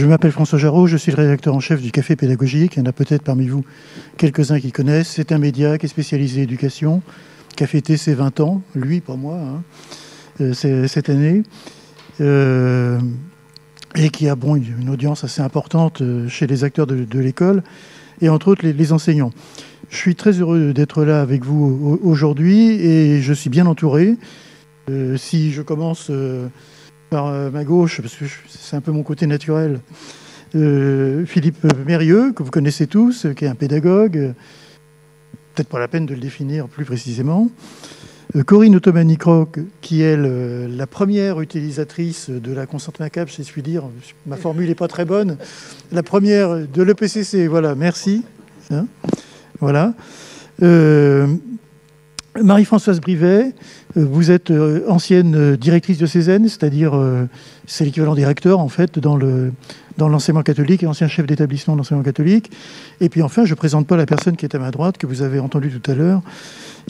Je m'appelle François Jarreau, je suis le rédacteur en chef du Café Pédagogique. Il y en a peut-être parmi vous quelques-uns qui connaissent. C'est un média qui est spécialisé éducation, qui a fêté ses 20 ans, lui, pas moi, cette année, et qui a une audience assez importante chez les acteurs de l'école, et entre autres les enseignants. Je suis très heureux d'être là avec vous aujourd'hui, et je suis bien entouré. Si je commence par ma gauche, parce que c'est un peu mon côté naturel, Philippe Mérieux, que vous connaissez tous, qui est un pédagogue, peut-être pas la peine de le définir plus précisément. Corinne Ottomani-Croc, qui est la première utilisatrice de la constante macabre, si je puis dire. Ma formule n'est pas très bonne. La première de l'EPCC, voilà, merci. Hein, voilà. Marie-Françoise Brivet, vous êtes ancienne directrice de Cézanne, c'est-à-dire c'est l'équivalent des recteurs en fait dans l'enseignement catholique et ancien chef d'établissement d'enseignement catholique. Et puis enfin, je ne présente pas la personne qui est à ma droite, que vous avez entendue tout à l'heure,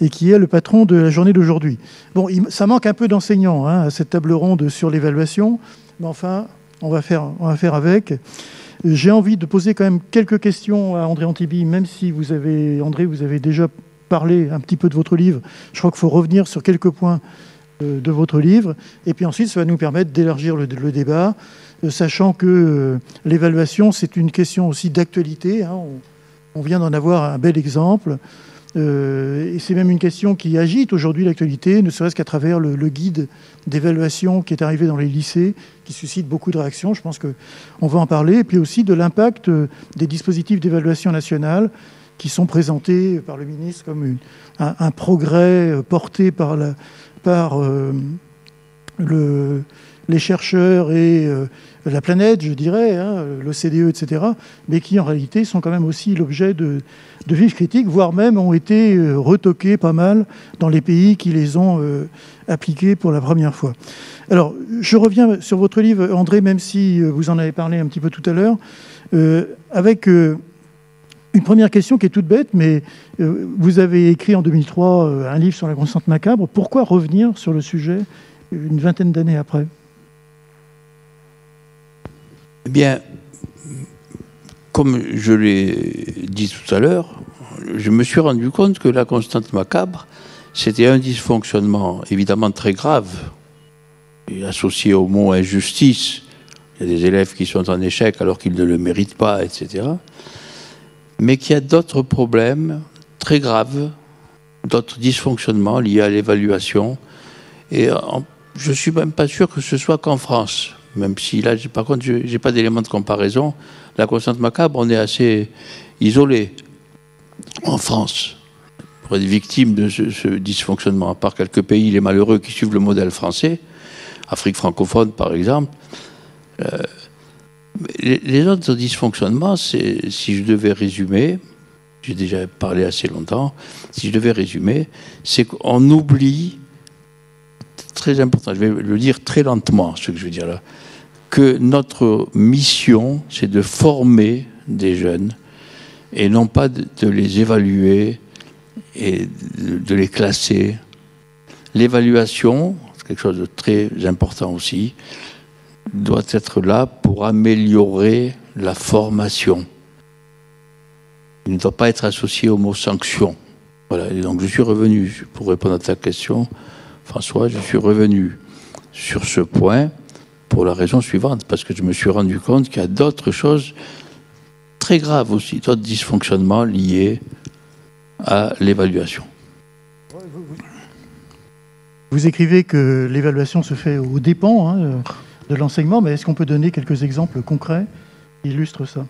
et qui est le patron de la journée d'aujourd'hui. Bon, ça manque un peu d'enseignants à cette table ronde sur l'évaluation, mais enfin, on va faire avec. J'ai envie de poser quand même quelques questions à André Antibi, même si André, vous avez déjà parler un petit peu de votre livre. Je crois qu'il faut revenir sur quelques points de votre livre. Et puis ensuite, ça va nous permettre d'élargir le débat, sachant que l'évaluation, c'est une question aussi d'actualité. Hein. On vient d'en avoir un bel exemple. Et c'est même une question qui agite aujourd'hui l'actualité, ne serait-ce qu'à travers le guide d'évaluation qui est arrivé dans les lycées, qui suscite beaucoup de réactions. Je pense qu'on va en parler. Et puis aussi de l'impact des dispositifs d'évaluation nationale qui sont présentés par le ministre comme un progrès porté par les chercheurs et la planète, je dirais, hein, l'OCDE, etc., mais qui en réalité sont quand même aussi l'objet de vives critiques, voire même ont été retoqués pas mal dans les pays qui les ont appliqués pour la première fois. Alors, je reviens sur votre livre, André, même si vous en avez parlé un petit peu tout à l'heure, avec une première question qui est toute bête, mais vous avez écrit en 2003 un livre sur la constante macabre. Pourquoi revenir sur le sujet une vingtaine d'années après ? Eh bien, comme je l'ai dit tout à l'heure, je me suis rendu compte que la constante macabre, c'était un dysfonctionnement évidemment très grave, et associé au mot injustice. Il y a des élèves qui sont en échec alors qu'ils ne le méritent pas, etc. Mais qu'il y a d'autres problèmes très graves, d'autres dysfonctionnements liés à l'évaluation. Et je ne suis même pas sûr que ce soit qu'en France. Même si là, par contre, je n'ai pas d'éléments de comparaison. La constante macabre, on est assez isolé en France pour être victime de ce dysfonctionnement. À part quelques pays, les malheureux qui suivent le modèle français, Afrique francophone par exemple. Les autres dysfonctionnements, si je devais résumer, j'ai déjà parlé assez longtemps, si je devais résumer, c'est qu'on oublie, très important, je vais le dire très lentement, ce que je veux dire là, que notre mission, c'est de former des jeunes et non pas de les évaluer et de les classer. L'évaluation, c'est quelque chose de très important aussi, doit être là pour améliorer la formation. Il ne doit pas être associé au mot sanction. Voilà, et donc je suis revenu, pour répondre à ta question, François, je suis revenu sur ce point pour la raison suivante, parce que je me suis rendu compte qu'il y a d'autres choses très graves aussi, d'autres dysfonctionnements liés à l'évaluation. Vous écrivez que l'évaluation se fait aux dépens de l'enseignement, mais est-ce qu'on peut donner quelques exemples concrets qui illustrent ça ?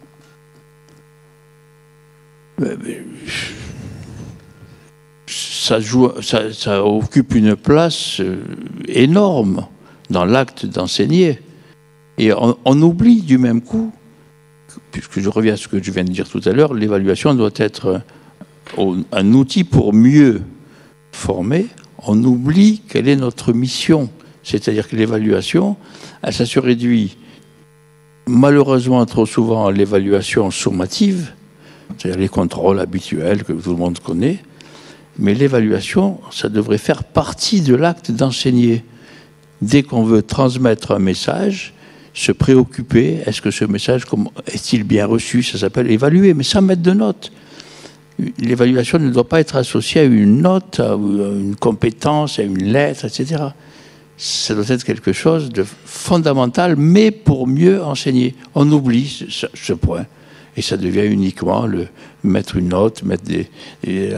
Ça occupe une place énorme dans l'acte d'enseigner. Et on oublie du même coup, puisque je reviens à ce que je viens de dire tout à l'heure, l'évaluation doit être un outil pour mieux former. On oublie quelle est notre mission. C'est-à-dire que l'évaluation, ça se réduit malheureusement trop souvent à l'évaluation sommative, c'est-à-dire les contrôles habituels que tout le monde connaît, mais l'évaluation, ça devrait faire partie de l'acte d'enseigner. Dès qu'on veut transmettre un message, se préoccuper, est-ce que ce message est-il bien reçu? Ça s'appelle évaluer, mais sans mettre de notes. L'évaluation ne doit pas être associée à une note, à une compétence, à une lettre, etc. Ça doit être quelque chose de fondamental, mais pour mieux enseigner. On oublie ce point. Et ça devient uniquement mettre une note,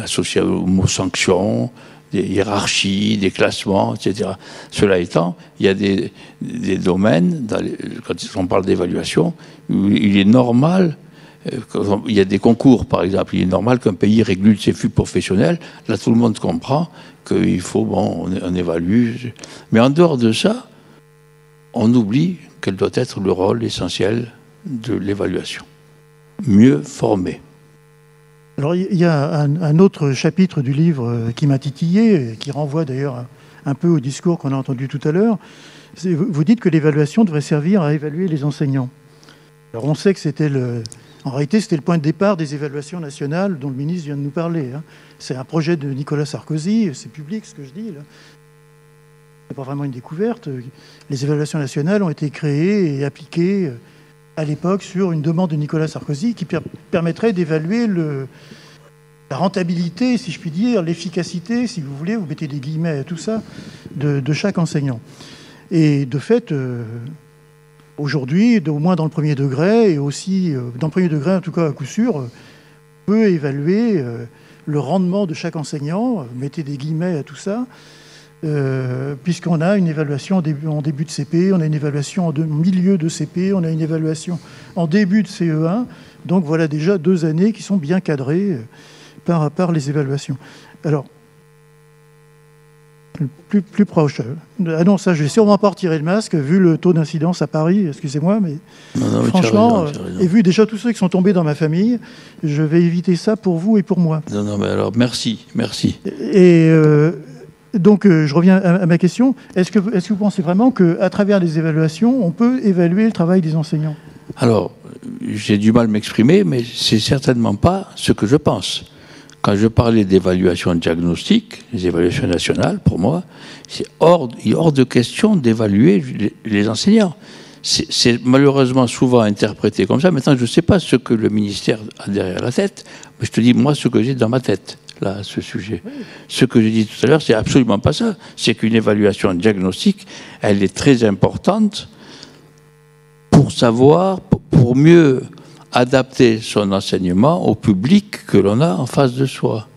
associer au mot sanction, des hiérarchies, des classements, etc. Cela étant, il y a des domaines, quand on parle d'évaluation, où il est normal, il y a des concours par exemple, il est normal qu'un pays régule ses flux professionnels. Là, tout le monde comprend qu'il faut, on évalue. Mais en dehors de ça, on oublie quel doit être le rôle essentiel de l'évaluation. Mieux former. Alors, il y a un autre chapitre du livre qui m'a titillé, qui renvoie d'ailleurs un peu au discours qu'on a entendu tout à l'heure. Vous dites que l'évaluation devrait servir à évaluer les enseignants. Alors, on sait que en réalité, c'était le point de départ des évaluations nationales dont le ministre vient de nous parler. C'est un projet de Nicolas Sarkozy, c'est public ce que je dis là. C'est pas vraiment une découverte. Les évaluations nationales ont été créées et appliquées à l'époque sur une demande de Nicolas Sarkozy qui permettrait d'évaluer la rentabilité, si je puis dire, l'efficacité, si vous voulez, vous mettez des guillemets à tout ça, de chaque enseignant. Et de fait, aujourd'hui, au moins dans le premier degré, et aussi dans le premier degré, en tout cas à coup sûr, on peut évaluer le rendement de chaque enseignant, mettez des guillemets à tout ça, puisqu'on a une évaluation en début de CP, on a une évaluation en milieu de CP, on a une évaluation en début de CE1. Donc voilà déjà 2 années qui sont bien cadrées par les évaluations. Alors, plus proche. Ah non, ça, je vais sûrement pas retirer le masque, vu le taux d'incidence à Paris, excusez-moi, mais non, franchement, tu as raison. Et vu déjà tous ceux qui sont tombés dans ma famille, je vais éviter ça pour vous et pour moi. Non, mais alors, merci. Et donc, je reviens à ma question. Est-ce que vous pensez vraiment qu'à travers les évaluations, on peut évaluer le travail des enseignants? Alors, j'ai du mal à m'exprimer, mais c'est certainement pas ce que je pense. Quand je parlais d'évaluation diagnostique, les évaluations nationales, pour moi, il est hors de question d'évaluer les enseignants. C'est malheureusement souvent interprété comme ça. Maintenant, je ne sais pas ce que le ministère a derrière la tête, mais je te dis, moi, ce que j'ai dans ma tête, là, à ce sujet. Oui. Ce que j'ai dit tout à l'heure, c'est absolument pas ça. C'est qu'une évaluation diagnostique, elle est très importante pour savoir, pour mieux adapter son enseignement au public que l'on a en face de soi.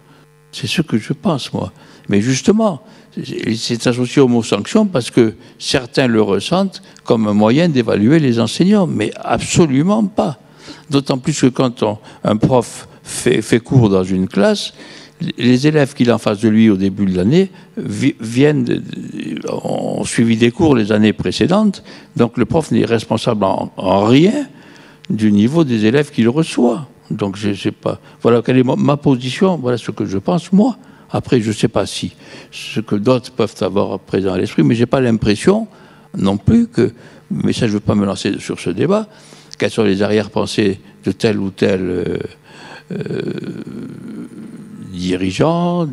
C'est ce que je pense, moi. Mais justement, c'est associé au mot sanction parce que certains le ressentent comme un moyen d'évaluer les enseignants, mais absolument pas. D'autant plus que quand un prof fait cours dans une classe, les élèves qu'il a en face de lui au début de l'année ont suivi des cours les années précédentes, donc le prof n'est responsable en rien du niveau des élèves qu'il reçoit. Donc je ne sais pas. Voilà quelle est ma position, voilà ce que je pense, moi. Après, je ne sais pas si ce que d'autres peuvent avoir présent à l'esprit, mais je n'ai pas l'impression non plus que, mais ça je ne veux pas me lancer sur ce débat, quelles sont les arrière-pensées de tel ou tel dirigeant,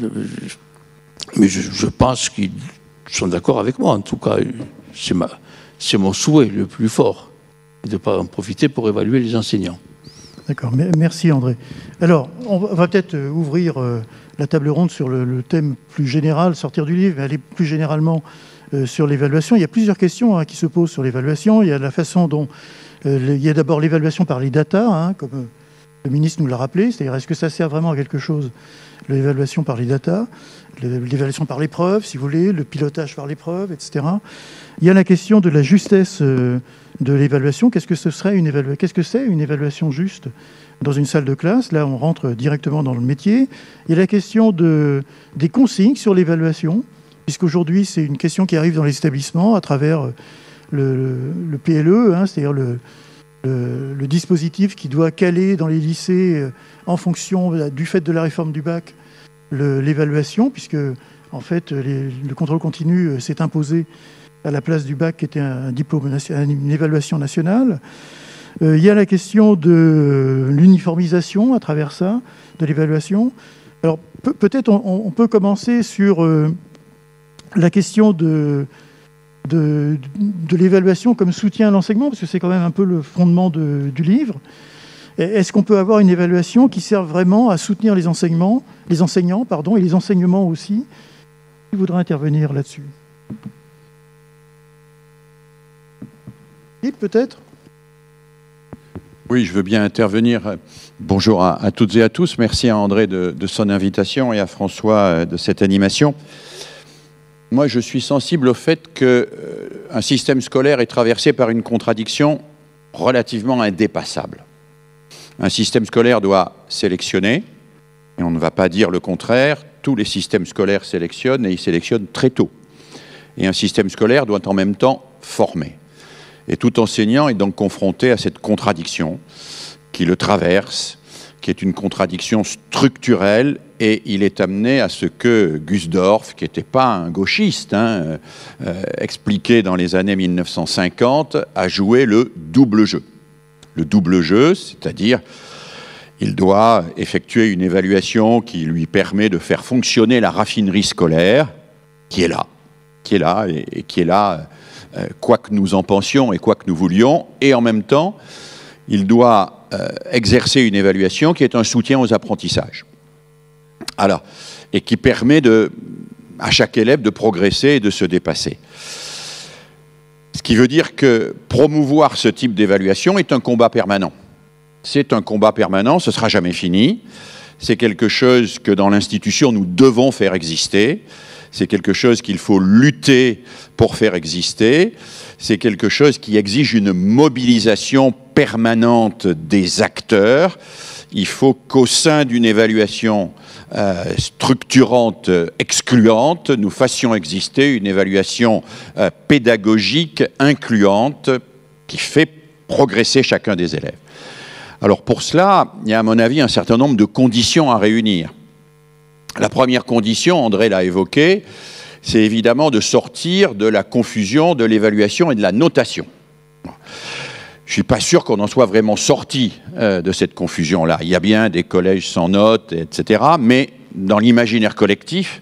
mais je pense qu'ils sont d'accord avec moi. En tout cas, c'est mon souhait le plus fort, de ne pas en profiter pour évaluer les enseignants. D'accord, merci André. Alors, on va peut-être ouvrir la table ronde sur le thème plus général, sortir du livre, mais aller plus généralement sur l'évaluation. Il y a plusieurs questions qui se posent sur l'évaluation. Il y a la façon dont... il y a d'abord l'évaluation par les data, comme le ministre nous l'a rappelé, c'est-à-dire est-ce que ça sert vraiment à quelque chose, l'évaluation par les data, l'évaluation par l'épreuve, si vous voulez, le pilotage par l'épreuve, etc. Il y a la question de la justesse de l'évaluation. Qu'est-ce que c'est une évaluation juste dans une salle de classe? Là, on rentre directement dans le métier. Il y a la question des consignes sur l'évaluation, puisqu'aujourd'hui, c'est une question qui arrive dans les établissements à travers le PLE, c'est-à-dire le dispositif qui doit caler dans les lycées en fonction du fait de la réforme du bac l'évaluation, puisque en fait le contrôle continu s'est imposé à la place du bac qui était un diplôme, une évaluation nationale. Il y a la question de l'uniformisation à travers ça, de l'évaluation. Alors peut-être on peut commencer sur la question de de l'évaluation comme soutien à l'enseignement, parce que c'est quand même un peu le fondement du livre. Est-ce qu'on peut avoir une évaluation qui serve vraiment à soutenir les enseignants, et les enseignements aussi? Qui voudrait intervenir là-dessus? Philippe, peut-être? Oui, je veux bien intervenir. Bonjour à toutes et à tous. Merci à André de son invitation et à François de cette animation. Moi, je suis sensible au fait qu'un système scolaire est traversé par une contradiction relativement indépassable. Un système scolaire doit sélectionner, et on ne va pas dire le contraire. Tous les systèmes scolaires sélectionnent, et ils sélectionnent très tôt. Et un système scolaire doit en même temps former. Et tout enseignant est donc confronté à cette contradiction qui le traverse, qui est une contradiction structurelle, et il est amené à ce que Gusdorf, qui n'était pas un gauchiste, expliqué dans les années 1950, a joué le double jeu. Le double jeu, c'est-à-dire il doit effectuer une évaluation qui lui permet de faire fonctionner la raffinerie scolaire, qui est là, et qui est là, quoi que nous en pensions et quoi que nous voulions, et en même temps, il doit exercer une évaluation qui est un soutien aux apprentissages. Alors, et qui permet à chaque élève de progresser et de se dépasser. Ce qui veut dire que promouvoir ce type d'évaluation est un combat permanent. C'est un combat permanent, ce ne sera jamais fini. C'est quelque chose que dans l'institution nous devons faire exister. C'est quelque chose qu'il faut lutter pour faire exister. C'est quelque chose qui exige une mobilisation permanente des acteurs. Il faut qu'au sein d'une évaluation structurante, excluante, nous fassions exister une évaluation pédagogique, incluante, qui fait progresser chacun des élèves. Alors pour cela, il y a à mon avis un certain nombre de conditions à réunir. La première condition, André l'a évoqué, c'est évidemment de sortir de la confusion de l'évaluation et de la notation. Je ne suis pas sûr qu'on en soit vraiment sorti de cette confusion-là. Il y a bien des collèges sans notes, etc. Mais dans l'imaginaire collectif,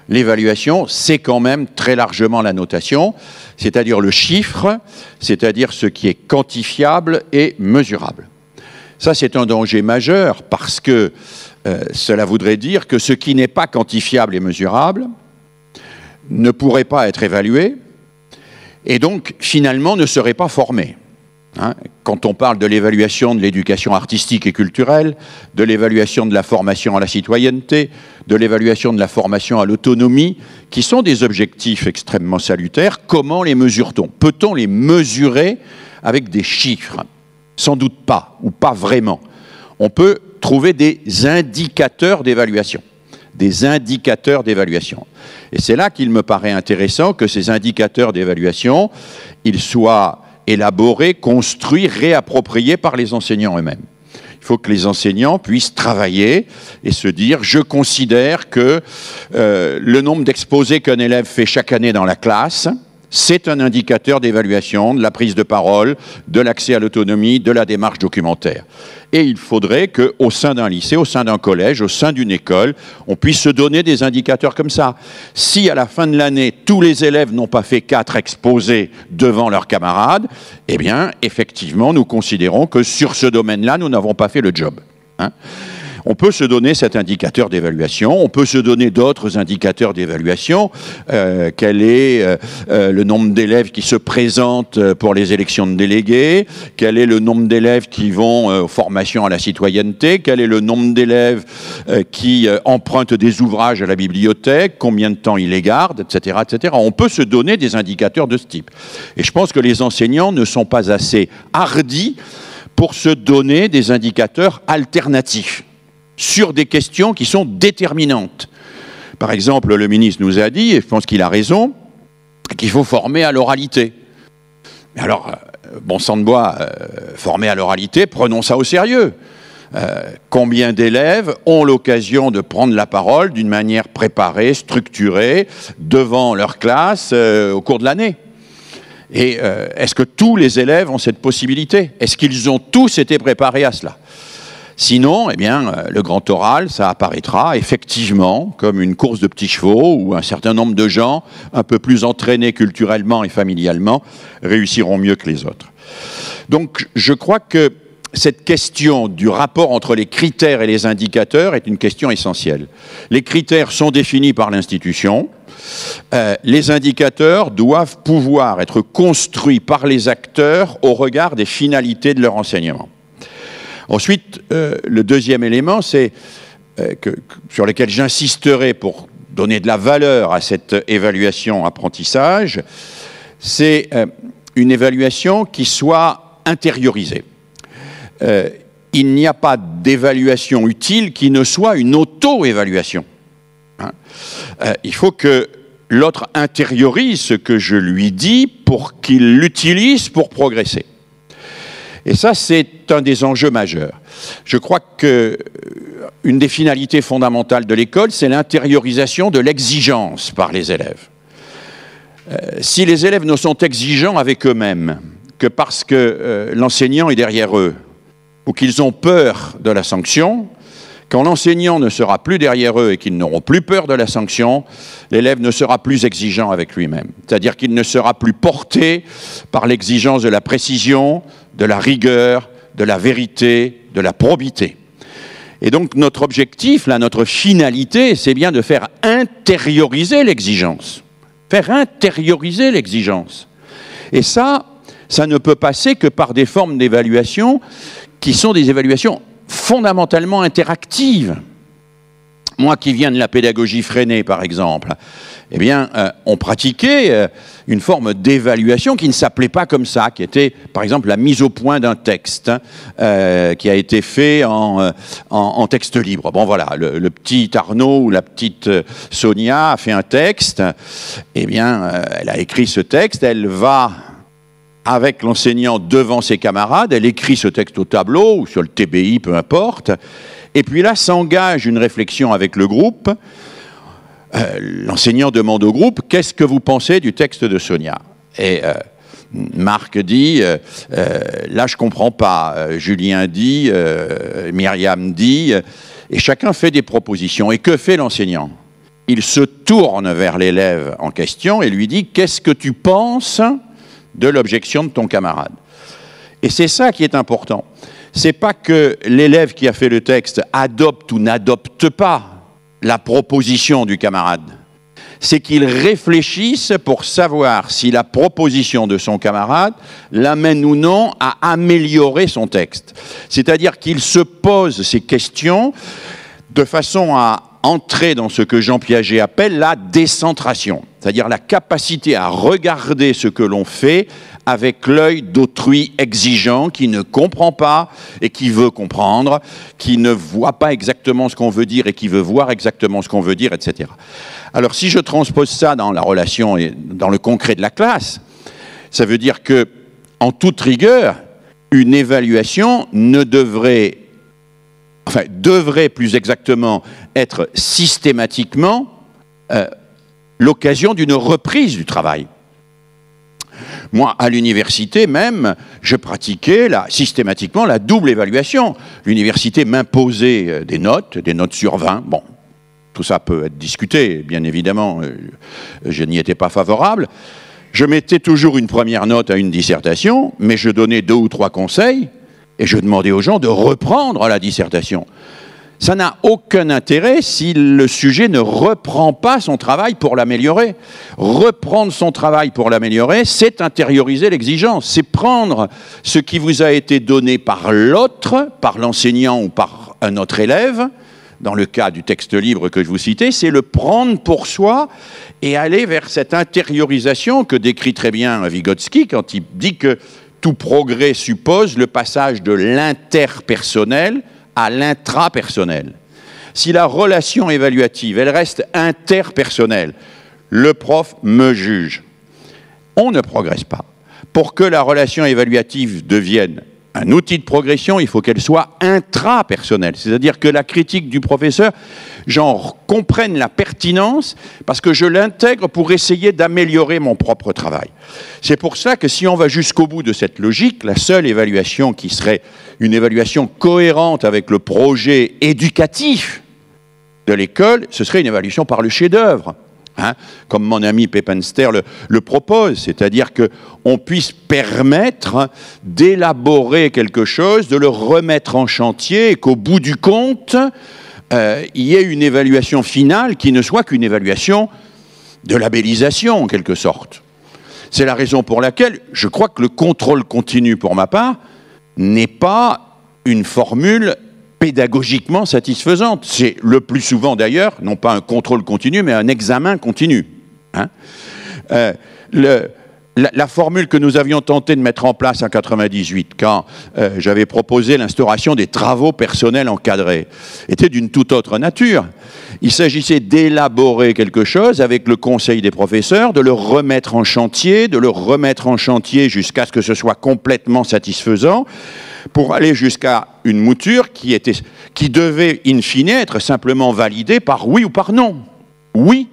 l'évaluation, c'est quand même très largement la notation, c'est-à-dire le chiffre, c'est-à-dire ce qui est quantifiable et mesurable. Ça, c'est un danger majeur parce que cela voudrait dire que ce qui n'est pas quantifiable et mesurable ne pourrait pas être évalué et donc, finalement, ne serait pas formé. Quand on parle de l'évaluation de l'éducation artistique et culturelle, de l'évaluation de la formation à la citoyenneté, de l'évaluation de la formation à l'autonomie, qui sont des objectifs extrêmement salutaires, comment les mesure-t-on? Peut-on les mesurer avec des chiffres? Sans doute pas, ou pas vraiment. On peut trouver des indicateurs d'évaluation. Des indicateurs d'évaluation. Et c'est là qu'il me paraît intéressant que ces indicateurs d'évaluation, ils soient élaborés, construits, réappropriés par les enseignants eux-mêmes. Il faut que les enseignants puissent travailler et se dire « je considère que le nombre d'exposés qu'un élève fait chaque année dans la classe, c'est un indicateur d'évaluation de la prise de parole, de l'accès à l'autonomie, de la démarche documentaire. » Et il faudrait qu'au sein d'un lycée, au sein d'un collège, au sein d'une école, on puisse se donner des indicateurs comme ça. Si à la fin de l'année, tous les élèves n'ont pas fait 4 exposés devant leurs camarades, eh bien, effectivement, nous considérons que sur ce domaine-là, nous n'avons pas fait le job. On peut se donner cet indicateur d'évaluation, on peut se donner d'autres indicateurs d'évaluation. Quel est le nombre d'élèves qui se présentent pour les élections de délégués? Quel est le nombre d'élèves qui vont aux formations à la citoyenneté? Quel est le nombre d'élèves qui empruntent des ouvrages à la bibliothèque? Combien de temps ils les gardent, etc., etc. On peut se donner des indicateurs de ce type. Et je pense que les enseignants ne sont pas assez hardis pour se donner des indicateurs alternatifs sur des questions qui sont déterminantes. Par exemple, le ministre nous a dit, et je pense qu'il a raison, qu'il faut former à l'oralité. Mais alors, bon sang de bois, former à l'oralité, prenons ça au sérieux. Combien d'élèves ont l'occasion de prendre la parole d'une manière préparée, structurée, devant leur classe au cours de l'année? Et est-ce que tous les élèves ont cette possibilité? Est-ce qu'ils ont tous été préparés à cela? Sinon, eh bien, le grand oral, ça apparaîtra effectivement comme une course de petits chevaux où un certain nombre de gens, un peu plus entraînés culturellement et familialement, réussiront mieux que les autres. Donc, je crois que cette question du rapport entre les critères et les indicateurs est une question essentielle. Les critères sont définis par l'institution. Les indicateurs doivent pouvoir être construits par les acteurs au regard des finalités de leur enseignement. Ensuite, le deuxième élément, c'est sur lequel j'insisterai pour donner de la valeur à cette évaluation apprentissage, c'est une évaluation qui soit intériorisée. Il n'y a pas d'évaluation utile qui ne soit une auto-évaluation. Il faut que l'autre intériorise ce que je lui dis pour qu'il l'utilise pour progresser. Et ça, c'est un des enjeux majeurs. Je crois qu'une des finalités fondamentales de l'école, c'est l'intériorisation de l'exigence par les élèves. Si les élèves ne sont exigeants avec eux-mêmes que parce que l'enseignant est derrière eux, ou qu'ils ont peur de la sanction, quand l'enseignant ne sera plus derrière eux et qu'ils n'auront plus peur de la sanction, l'élève ne sera plus exigeant avec lui-même. C'est-à-dire qu'il ne sera plus porté par l'exigence de la précision, de la rigueur, de la vérité, de la probité. Et donc notre objectif, là, notre finalité, c'est bien de faire intérioriser l'exigence. Faire intérioriser l'exigence. Et ça ne peut passer que par des formes d'évaluation qui sont des évaluations fondamentalement interactives. Moi qui viens de la pédagogie freinée, par exemple, eh bien, on pratiquait une forme d'évaluation qui ne s'appelait pas comme ça, qui était, par exemple, la mise au point d'un texte, qui a été fait en texte libre. Bon, voilà, le petit Arnaud ou la petite Sonia a fait un texte, eh bien, elle a écrit ce texte, elle va avec l'enseignant devant ses camarades, elle écrit ce texte au tableau ou sur le TBI, peu importe, et puis là s'engage une réflexion avec le groupe. L'enseignant demande au groupe « Qu'est-ce que vous pensez du texte de Sonia ?» Et Marc dit « Là, je ne comprends pas. » Julien dit, Myriam dit, et chacun fait des propositions. Et que fait l'enseignant ? Il se tourne vers l'élève en question et lui dit « Qu'est-ce que tu penses de l'objection de ton camarade ?» Et c'est ça qui est important. C'est pas que l'élève qui a fait le texte adopte ou n'adopte pas la proposition du camarade. C'est qu'il réfléchisse pour savoir si la proposition de son camarade l'amène ou non à améliorer son texte. C'est-à-dire qu'il se pose ces questions de façon à entrer dans ce que Jean Piaget appelle la décentration, c'est-à-dire la capacité à regarder ce que l'on fait avec l'œil d'autrui exigeant qui ne comprend pas et qui veut comprendre, qui ne voit pas exactement ce qu'on veut dire et qui veut voir exactement ce qu'on veut dire, etc. Alors si je transpose ça dans la relation et dans le concret de la classe, ça veut dire que, en toute rigueur, une évaluation devrait plus exactement être systématiquement l'occasion d'une reprise du travail. Moi, à l'université même, je pratiquais systématiquement la double évaluation. L'université m'imposait des notes sur 20. Bon, tout ça peut être discuté, bien évidemment, je n'y étais pas favorable. Je mettais toujours une première note à une dissertation, mais je donnais 2 ou 3 conseils, et je demandais aux gens de reprendre la dissertation. Ça n'a aucun intérêt si le sujet ne reprend pas son travail pour l'améliorer. Reprendre son travail pour l'améliorer, c'est intérioriser l'exigence. C'est prendre ce qui vous a été donné par l'autre, par l'enseignant ou par un autre élève. Dans le cas du texte libre que je vous citais, c'est le prendre pour soi et aller vers cette intériorisation que décrit très bien Vygotsky quand il dit que tout progrès suppose le passage de l'interpersonnel à l'intrapersonnel. Si la relation évaluative, elle reste interpersonnelle, le prof me juge, on ne progresse pas. Pour que la relation évaluative devienne un outil de progression, il faut qu'elle soit intrapersonnelle. C'est-à-dire que la critique du professeur, j'en comprenne la pertinence parce que je l'intègre pour essayer d'améliorer mon propre travail. C'est pour ça que si on va jusqu'au bout de cette logique, la seule évaluation qui serait une évaluation cohérente avec le projet éducatif de l'école, ce serait une évaluation par le chef-d'œuvre. Hein, comme mon ami Peppenster le propose, c'est-à-dire qu'on puisse permettre d'élaborer quelque chose, de le remettre en chantier, et qu'au bout du compte, il y ait une évaluation finale qui ne soit qu'une évaluation de labellisation, en quelque sorte. C'est la raison pour laquelle je crois que le contrôle continu, pour ma part, n'est pas une formule pédagogiquement satisfaisante. C'est le plus souvent d'ailleurs, non pas un contrôle continu, mais un examen continu. Hein. La formule que nous avions tenté de mettre en place en 1998, quand j'avais proposé l'instauration des travaux personnels encadrés, était d'une toute autre nature. Il s'agissait d'élaborer quelque chose avec le conseil des professeurs, de le remettre en chantier, jusqu'à ce que ce soit complètement satisfaisant, pour aller jusqu'à une mouture qui devait, in fine, être simplement validée par oui ou par non. Oui,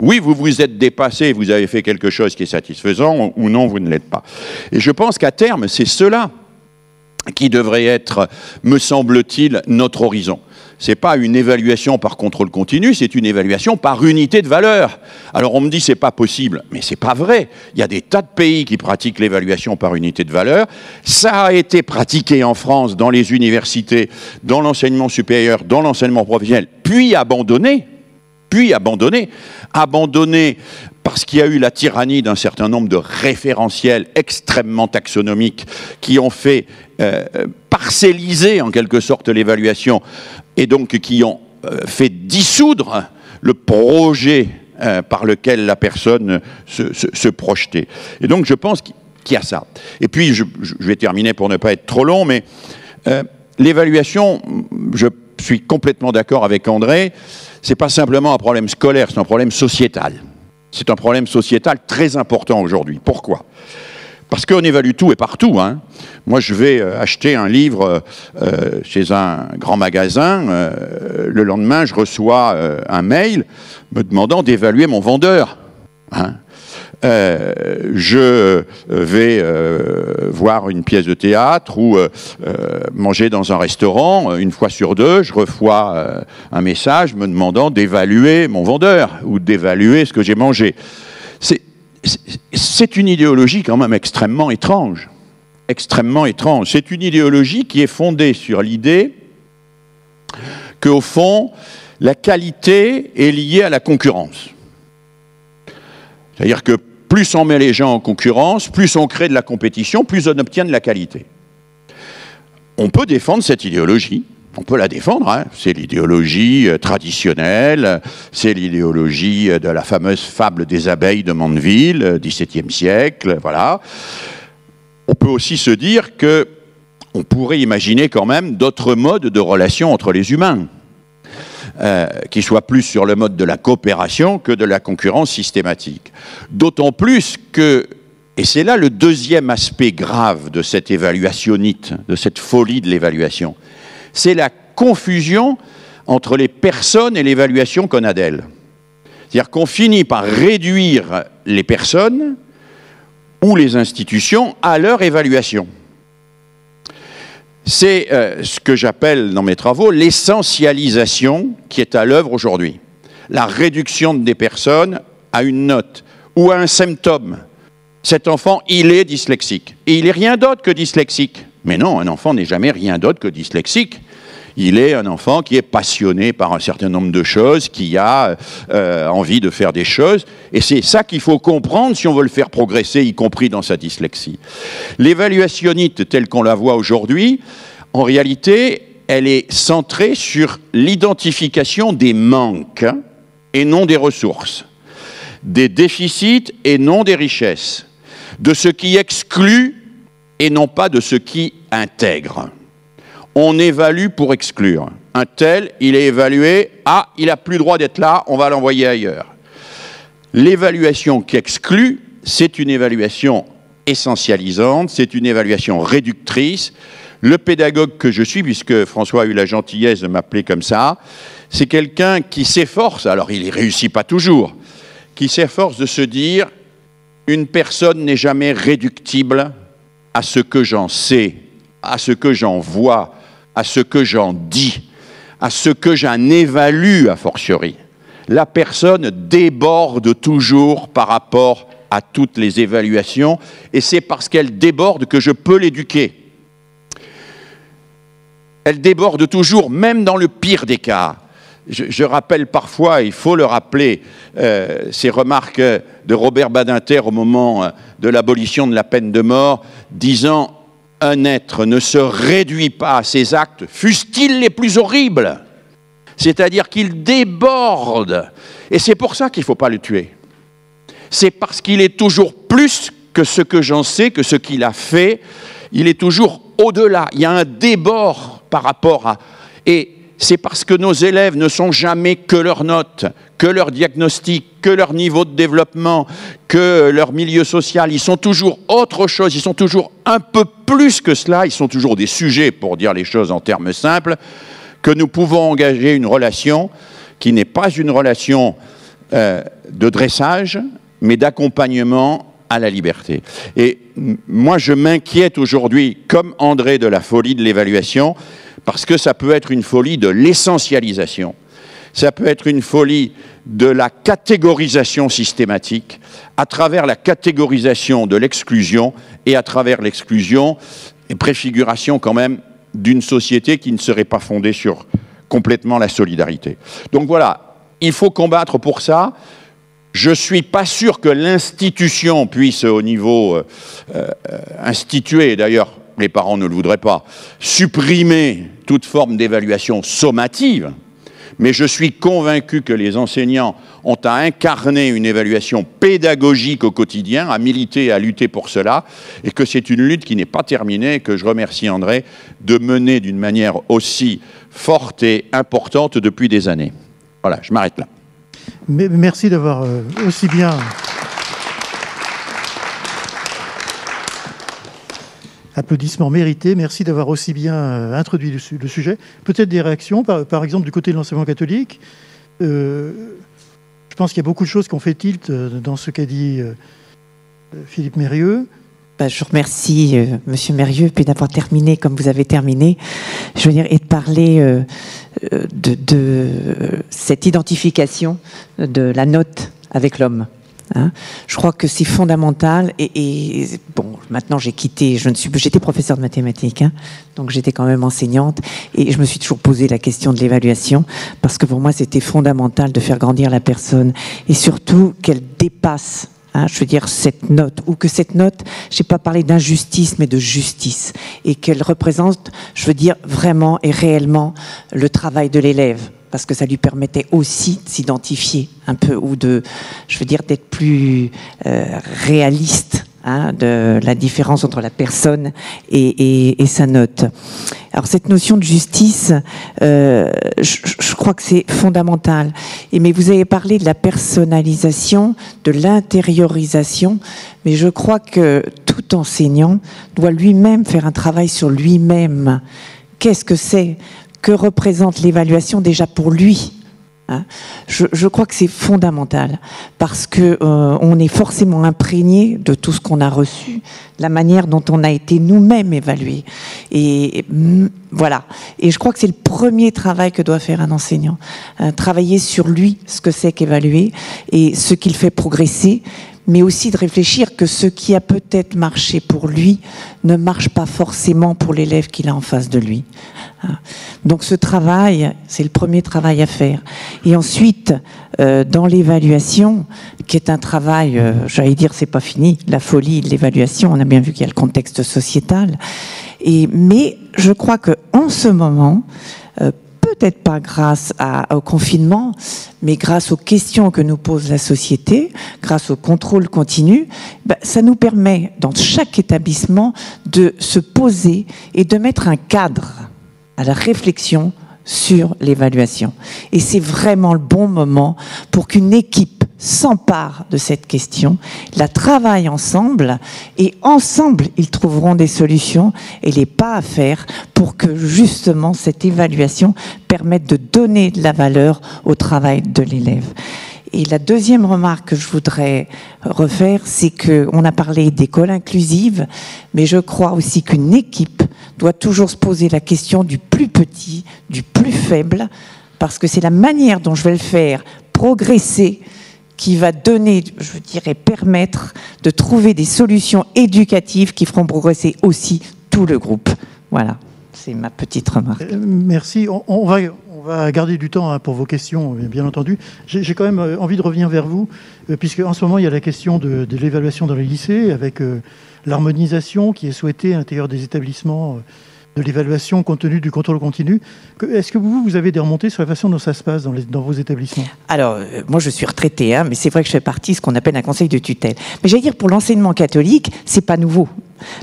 vous vous êtes dépassé, vous avez fait quelque chose qui est satisfaisant, ou non, vous ne l'êtes pas. Et je pense qu'à terme, c'est cela qui devrait être, me semble-t-il, notre horizon. Ce n'est pas une évaluation par contrôle continu, c'est une évaluation par unité de valeur. Alors on me dit c'est pas possible, mais c'est pas vrai. Il y a des tas de pays qui pratiquent l'évaluation par unité de valeur. Ça a été pratiqué en France dans les universités, dans l'enseignement supérieur, dans l'enseignement professionnel, puis abandonné parce qu'il y a eu la tyrannie d'un certain nombre de référentiels extrêmement taxonomiques qui ont fait parcelliser en quelque sorte l'évaluation et donc qui ont fait dissoudre le projet par lequel la personne se projetait. Et donc je pense qu'il y a ça. Et puis je vais terminer pour ne pas être trop long, mais l'évaluation, je suis complètement d'accord avec André, c'est pas simplement un problème scolaire, c'est un problème sociétal. C'est un problème sociétal très important aujourd'hui. Pourquoi ? Parce qu'on évalue tout et partout. Hein. Moi, je vais acheter un livre chez un grand magasin. Le lendemain, je reçois un mail me demandant d'évaluer mon vendeur. Hein. Je vais voir une pièce de théâtre ou manger dans un restaurant. Une fois sur deux, je reçois un message me demandant d'évaluer mon vendeur ou d'évaluer ce que j'ai mangé. C'est une idéologie quand même extrêmement étrange. Extrêmement étrange. C'est une idéologie qui est fondée sur l'idée qu'au fond, la qualité est liée à la concurrence. C'est-à-dire que plus on met les gens en concurrence, plus on crée de la compétition, plus on obtient de la qualité. On peut défendre cette idéologie. On peut la défendre, hein. C'est l'idéologie traditionnelle, c'est l'idéologie de la fameuse fable des abeilles de Mandeville, XVIIe siècle, voilà. On peut aussi se dire qu'on pourrait imaginer quand même d'autres modes de relation entre les humains, qui soient plus sur le mode de la coopération que de la concurrence systématique. D'autant plus que, et c'est là le deuxième aspect grave de cette évaluationnite, de cette folie de l'évaluation, c'est la confusion entre les personnes et l'évaluation qu'on a d'elles. C'est-à-dire qu'on finit par réduire les personnes ou les institutions à leur évaluation. C'est ce que j'appelle dans mes travaux l'essentialisation qui est à l'œuvre aujourd'hui. La réduction des personnes à une note ou à un symptôme. Cet enfant, il est dyslexique. Et il n'est rien d'autre que dyslexique. Mais non, un enfant n'est jamais rien d'autre que dyslexique. Il est un enfant qui est passionné par un certain nombre de choses, qui a envie de faire des choses. Et c'est ça qu'il faut comprendre si on veut le faire progresser, y compris dans sa dyslexie. L'évaluationnite telle qu'on la voit aujourd'hui, en réalité, elle est centrée sur l'identification des manques et non des ressources, des déficits et non des richesses, de ce qui exclut et non pas de ce qui intègre. On évalue pour exclure. Un tel, il est évalué, ah, il n'a plus droit d'être là, on va l'envoyer ailleurs. L'évaluation qui exclut, c'est une évaluation essentialisante, c'est une évaluation réductrice. Le pédagogue que je suis, puisque François a eu la gentillesse de m'appeler comme ça, c'est quelqu'un qui s'efforce, alors il n'y réussit pas toujours, qui s'efforce de se dire une personne n'est jamais réductible à ce que j'en sais, à ce que j'en vois, à ce que j'en dis, à ce que j'en évalue a fortiori. La personne déborde toujours par rapport à toutes les évaluations, et c'est parce qu'elle déborde que je peux l'éduquer. Elle déborde toujours, même dans le pire des cas. Je rappelle parfois, il faut le rappeler, ces remarques de Robert Badinter au moment de l'abolition de la peine de mort, disant « Un être ne se réduit pas à ses actes, fussent-ils les plus horribles ». C'est-à-dire qu'il déborde. Et c'est pour ça qu'il ne faut pas le tuer. C'est parce qu'il est toujours plus que ce que j'en sais, que ce qu'il a fait. Il est toujours au-delà. Il y a un débord par rapport à... Et c'est parce que nos élèves ne sont jamais que leurs notes, que leur diagnostic, que leur niveau de développement, que leur milieu social. Ils sont toujours autre chose, ils sont toujours un peu plus que cela. Ils sont toujours des sujets, pour dire les choses en termes simples, que nous pouvons engager une relation qui n'est pas une relation de dressage, mais d'accompagnement à la liberté. Et moi, je m'inquiète aujourd'hui, comme André, de la folie de l'évaluation, parce que ça peut être une folie de l'essentialisation. Ça peut être une folie de la catégorisation systématique, à travers la catégorisation de l'exclusion, et à travers l'exclusion, et préfiguration quand même d'une société qui ne serait pas fondée sur complètement la solidarité. Donc voilà, il faut combattre pour ça. Je ne suis pas sûr que l'institution puisse, au niveau institué, d'ailleurs les parents ne le voudraient pas, supprimer toute forme d'évaluation sommative, mais je suis convaincu que les enseignants ont à incarner une évaluation pédagogique au quotidien, à militer, à lutter pour cela, et que c'est une lutte qui n'est pas terminée, et que je remercie André de mener d'une manière aussi forte et importante depuis des années. Voilà, je m'arrête là. Merci d'avoir aussi bien... Applaudissements mérités. Merci d'avoir aussi bien introduit le sujet. Peut-être des réactions, par exemple du côté de l'enseignement catholique. Je pense qu'il y a beaucoup de choses qui ont fait tilt dans ce qu'a dit Philippe Mérieux. Je remercie Monsieur Mérieux d'avoir terminé comme vous avez terminé. Je veux dire, et de parler de cette identification de la note avec l'homme. Hein, je crois que c'est fondamental et bon, maintenant j'ai quitté, j'étais professeur de mathématiques, hein, donc j'étais quand même enseignante et je me suis toujours posé la question de l'évaluation parce que pour moi c'était fondamental de faire grandir la personne et surtout qu'elle dépasse, hein, je veux dire cette note ou que cette note, j'ai pas parlé d'injustice mais de justice et qu'elle représente, je veux dire vraiment et réellement le travail de l'élève. Parce que ça lui permettait aussi de s'identifier un peu, ou de, je veux dire, d'être plus réaliste, hein, de la différence entre la personne et sa note. Alors cette notion de justice, je crois que c'est fondamental. Mais vous avez parlé de la personnalisation, de l'intériorisation, mais je crois que tout enseignant doit lui-même faire un travail sur lui-même. Qu'est-ce que c'est ? Que représente l'évaluation déjà pour lui, hein? Je crois que c'est fondamental parce que on est forcément imprégné de tout ce qu'on a reçu, la manière dont on a été nous-mêmes évalués. Et voilà. Et je crois que c'est le premier travail que doit faire un enseignant, travailler sur lui, ce que c'est qu'évaluer et ce qu'il fait progresser. Mais aussi de réfléchir que ce qui a peut-être marché pour lui ne marche pas forcément pour l'élève qu'il a en face de lui. Donc ce travail, c'est le premier travail à faire. Et ensuite, dans l'évaluation, qui est un travail, j'allais dire, c'est pas fini, la folie de l'évaluation, on a bien vu qu'il y a le contexte sociétal. Mais je crois qu'en ce moment, peut-être pas grâce au confinement, mais grâce aux questions que nous pose la société, grâce au contrôle continu, ça nous permet, dans chaque établissement, de se poser et de mettre un cadre à la réflexion sur l'évaluation. Et c'est vraiment le bon moment pour qu'une équipe s'emparent de cette question, la travaillent ensemble, et ensemble, ils trouveront des solutions et les pas à faire pour que justement cette évaluation permette de donner de la valeur au travail de l'élève. Et la deuxième remarque que je voudrais refaire, c'est qu'on a parlé d'école inclusive, mais je crois aussi qu'une équipe doit toujours se poser la question du plus petit, du plus faible, parce que c'est la manière dont je vais le faire progresser qui va donner, je dirais, permettre de trouver des solutions éducatives qui feront progresser aussi tout le groupe. Voilà, c'est ma petite remarque. Merci. On va garder du temps pour vos questions, bien entendu. J'ai quand même envie de revenir vers vous, puisque en ce moment, il y a la question de l'évaluation dans les lycées, avec l'harmonisation qui est souhaitée à l'intérieur des établissements de l'évaluation compte tenu du contrôle continu. Est-ce que vous avez des remontées sur la façon dont ça se passe dans vos établissements? Alors, moi je suis retraitée, mais c'est vrai que je fais partie de ce qu'on appelle un conseil de tutelle. Mais j'allais dire, pour l'enseignement catholique, c'est pas nouveau.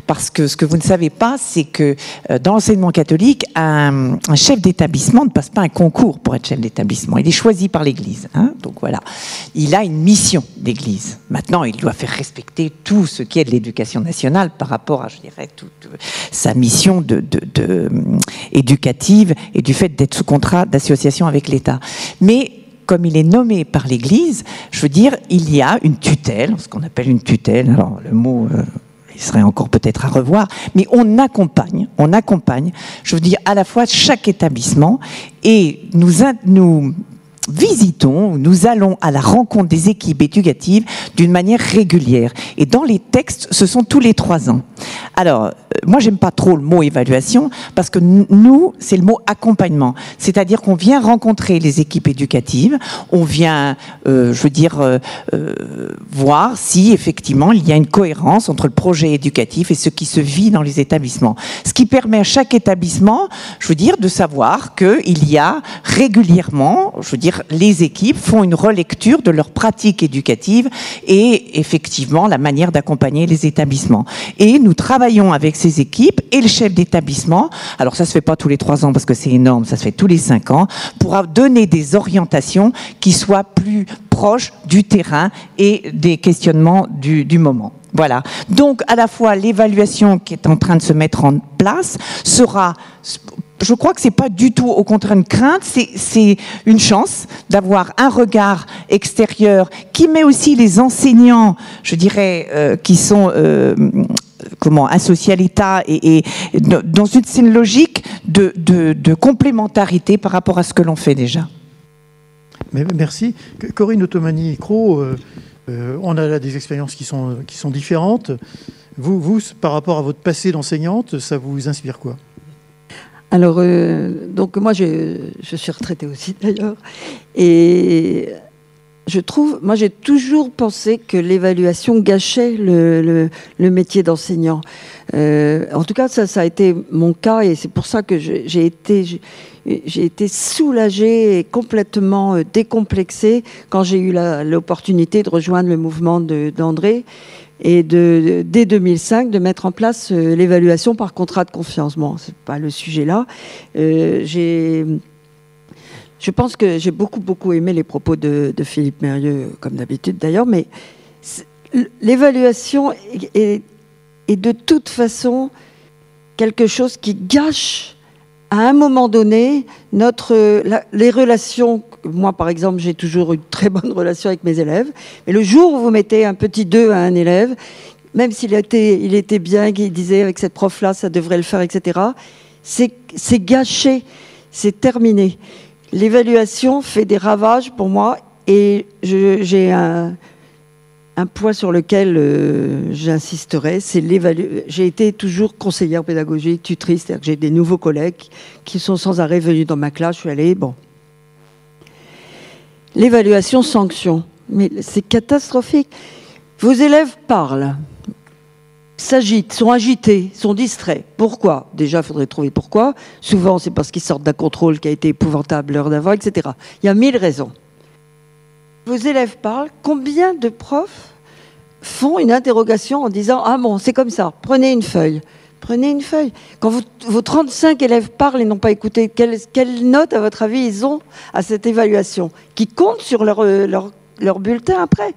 Parce que ce que vous ne savez pas, c'est que dans l'enseignement catholique, un chef d'établissement ne passe pas un concours pour être chef d'établissement. Il est choisi par l'Église. Donc voilà, il a une mission d'Église. Maintenant, il doit faire respecter tout ce qui est de l'éducation nationale par rapport à, je dirais, toute sa mission éducative et du fait d'être sous contrat d'association avec l'État. Mais comme il est nommé par l'Église, je veux dire, il y a une tutelle, ce qu'on appelle une tutelle. Alors le mot... il serait encore peut-être à revoir, mais on accompagne, je veux dire, à la fois chaque établissement, et nous visitons, nous allons à la rencontre des équipes éducatives d'une manière régulière. Et dans les textes, ce sont tous les 3 ans. Alors, moi, j'aime pas trop le mot évaluation, parce que nous, c'est le mot accompagnement. C'est-à-dire qu'on vient rencontrer les équipes éducatives, on vient, voir si, effectivement, il y a une cohérence entre le projet éducatif et ce qui se vit dans les établissements. Ce qui permet à chaque établissement, je veux dire, de savoir qu'il y a régulièrement, je veux dire, les équipes font une relecture de leurs pratiques éducatives et effectivement la manière d'accompagner les établissements. Et nous travaillons avec ces équipes et le chef d'établissement, alors ça se fait pas tous les 3 ans parce que c'est énorme, ça se fait tous les 5 ans, pour donner des orientations qui soient plus proches du terrain et des questionnements du moment. Voilà. Donc, à la fois, l'évaluation qui est en train de se mettre en place sera... Je crois que c'est pas du tout, au contraire, une crainte, c'est une chance d'avoir un regard extérieur qui met aussi les enseignants, je dirais, qui sont associés à l'État et dans une logique de complémentarité par rapport à ce que l'on fait déjà. Merci. Corinne Ottomani-Cros, on a là des expériences qui sont différentes. Vous, par rapport à votre passé d'enseignante, ça vous inspire quoi? Alors, donc moi, je suis retraitée aussi d'ailleurs, et je trouve, moi j'ai toujours pensé que l'évaluation gâchait le métier d'enseignant. En tout cas, ça a été mon cas, et c'est pour ça que j'ai été soulagée et complètement décomplexée quand j'ai eu l'opportunité de rejoindre le mouvement d'André, et dès 2005 de mettre en place l'évaluation par contrat de confiance. Bon, c'est pas le sujet là. Je pense que j'ai beaucoup aimé les propos de Philippe Mérieux, comme d'habitude d'ailleurs, mais l'évaluation est de toute façon quelque chose qui gâche à un moment donné les relations. Moi, par exemple, j'ai toujours une très bonne relation avec mes élèves. Mais le jour où vous mettez un petit 2 à un élève, même s'il était bien, qu'il disait avec cette prof-là, ça devrait le faire, etc., c'est gâché, c'est terminé. L'évaluation fait des ravages pour moi, et j'ai un point sur lequel j'insisterai, c'est l'évaluation. J'ai été toujours conseillère pédagogique, tutrice, c'est-à-dire que j'ai des nouveaux collègues qui sont sans arrêt venus dans ma classe. Je suis allée, bon. L'évaluation sanction, mais c'est catastrophique. Vos élèves parlent, s'agitent, sont agités, sont distraits. Pourquoi? Déjà, il faudrait trouver pourquoi. Souvent, c'est parce qu'ils sortent d'un contrôle qui a été épouvantable l'heure d'avant, etc. Il y a 1000 raisons. Vos élèves parlent. Combien de profs font une interrogation en disant « Ah bon, c'est comme ça, prenez une feuille ». Prenez une feuille. Quand vos 35 élèves parlent et n'ont pas écouté, quelle note, à votre avis, ils ont à cette évaluation qui compte sur leur leur bulletin après.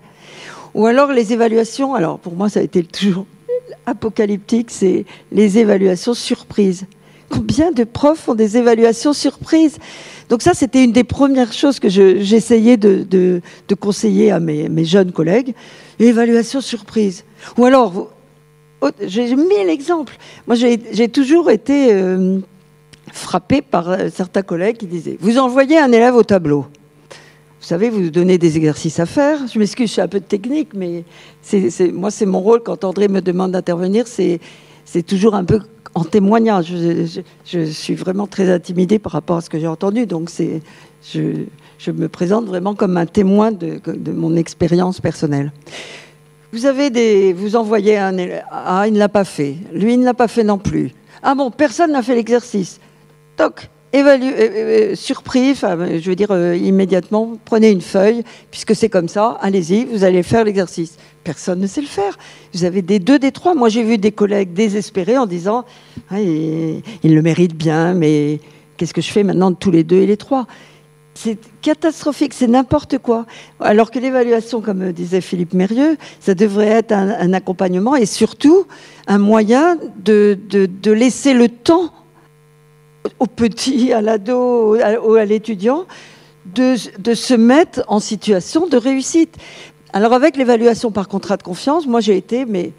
Ou alors les évaluations, alors pour moi ça a été toujours apocalyptique, c'est les évaluations surprises. Combien de profs font des évaluations surprises? Donc ça, c'était une des premières choses que j'essayais de conseiller à mes jeunes collègues. Évaluation surprise. Ou alors, j'ai mis l'exemple. Moi, j'ai toujours été frappée par certains collègues qui disaient « Vous envoyez un élève au tableau. Vous savez, vous donnez des exercices à faire. » Je m'excuse, je suis un peu de technique, mais moi, c'est mon rôle. Quand André me demande d'intervenir, c'est toujours un peu en témoignage. Je suis vraiment très intimidée par rapport à ce que j'ai entendu. Donc, je me présente vraiment comme un témoin de mon expérience personnelle. Vous envoyez un élève. Ah, il ne l'a pas fait. Lui, il ne l'a pas fait non plus. Ah bon, personne n'a fait l'exercice. Toc, surpris, je veux dire immédiatement, prenez une feuille, puisque c'est comme ça, allez-y, vous allez faire l'exercice. Personne ne sait le faire. Vous avez des 2, des 3. Moi, j'ai vu des collègues désespérés en disant ah, il le mérite bien, mais qu'est-ce que je fais maintenant de tous les 2 et les 3? C'est catastrophique, c'est n'importe quoi. Alors que l'évaluation, comme disait Philippe Mérieux, ça devrait être un accompagnement et surtout un moyen de laisser le temps au petit, à l'ado, à l'étudiant, de se mettre en situation de réussite. Alors avec l'évaluation par contrat de confiance, moi j'ai été, mais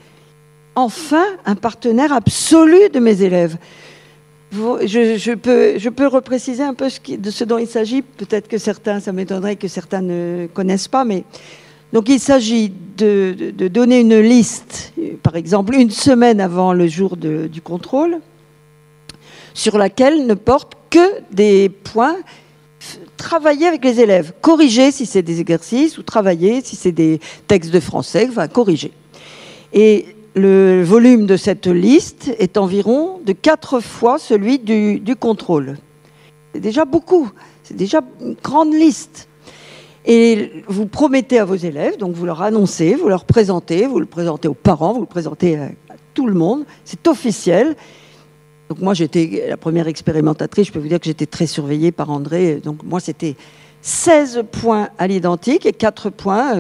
enfin, un partenaire absolu de mes élèves. Je peux repréciser un peu de ce dont il s'agit. Peut-être que certains, ça m'étonnerait que certains ne connaissent pas, mais donc il s'agit de donner une liste, par exemple une semaine avant le jour du contrôle, sur laquelle ne portent que des points. Travailler avec les élèves, corriger si c'est des exercices ou travailler si c'est des textes de français, enfin corriger. Et le volume de cette liste est environ de 4 fois celui du contrôle. C'est déjà beaucoup, c'est déjà une grande liste. Et vous promettez à vos élèves, donc vous leur annoncez, vous leur présentez, vous le présentez aux parents, vous le présentez à tout le monde, c'est officiel. Donc moi, j'étais la première expérimentatrice, je peux vous dire que j'étais très surveillée par André. Donc moi, c'était 16 points à l'identique et 4 points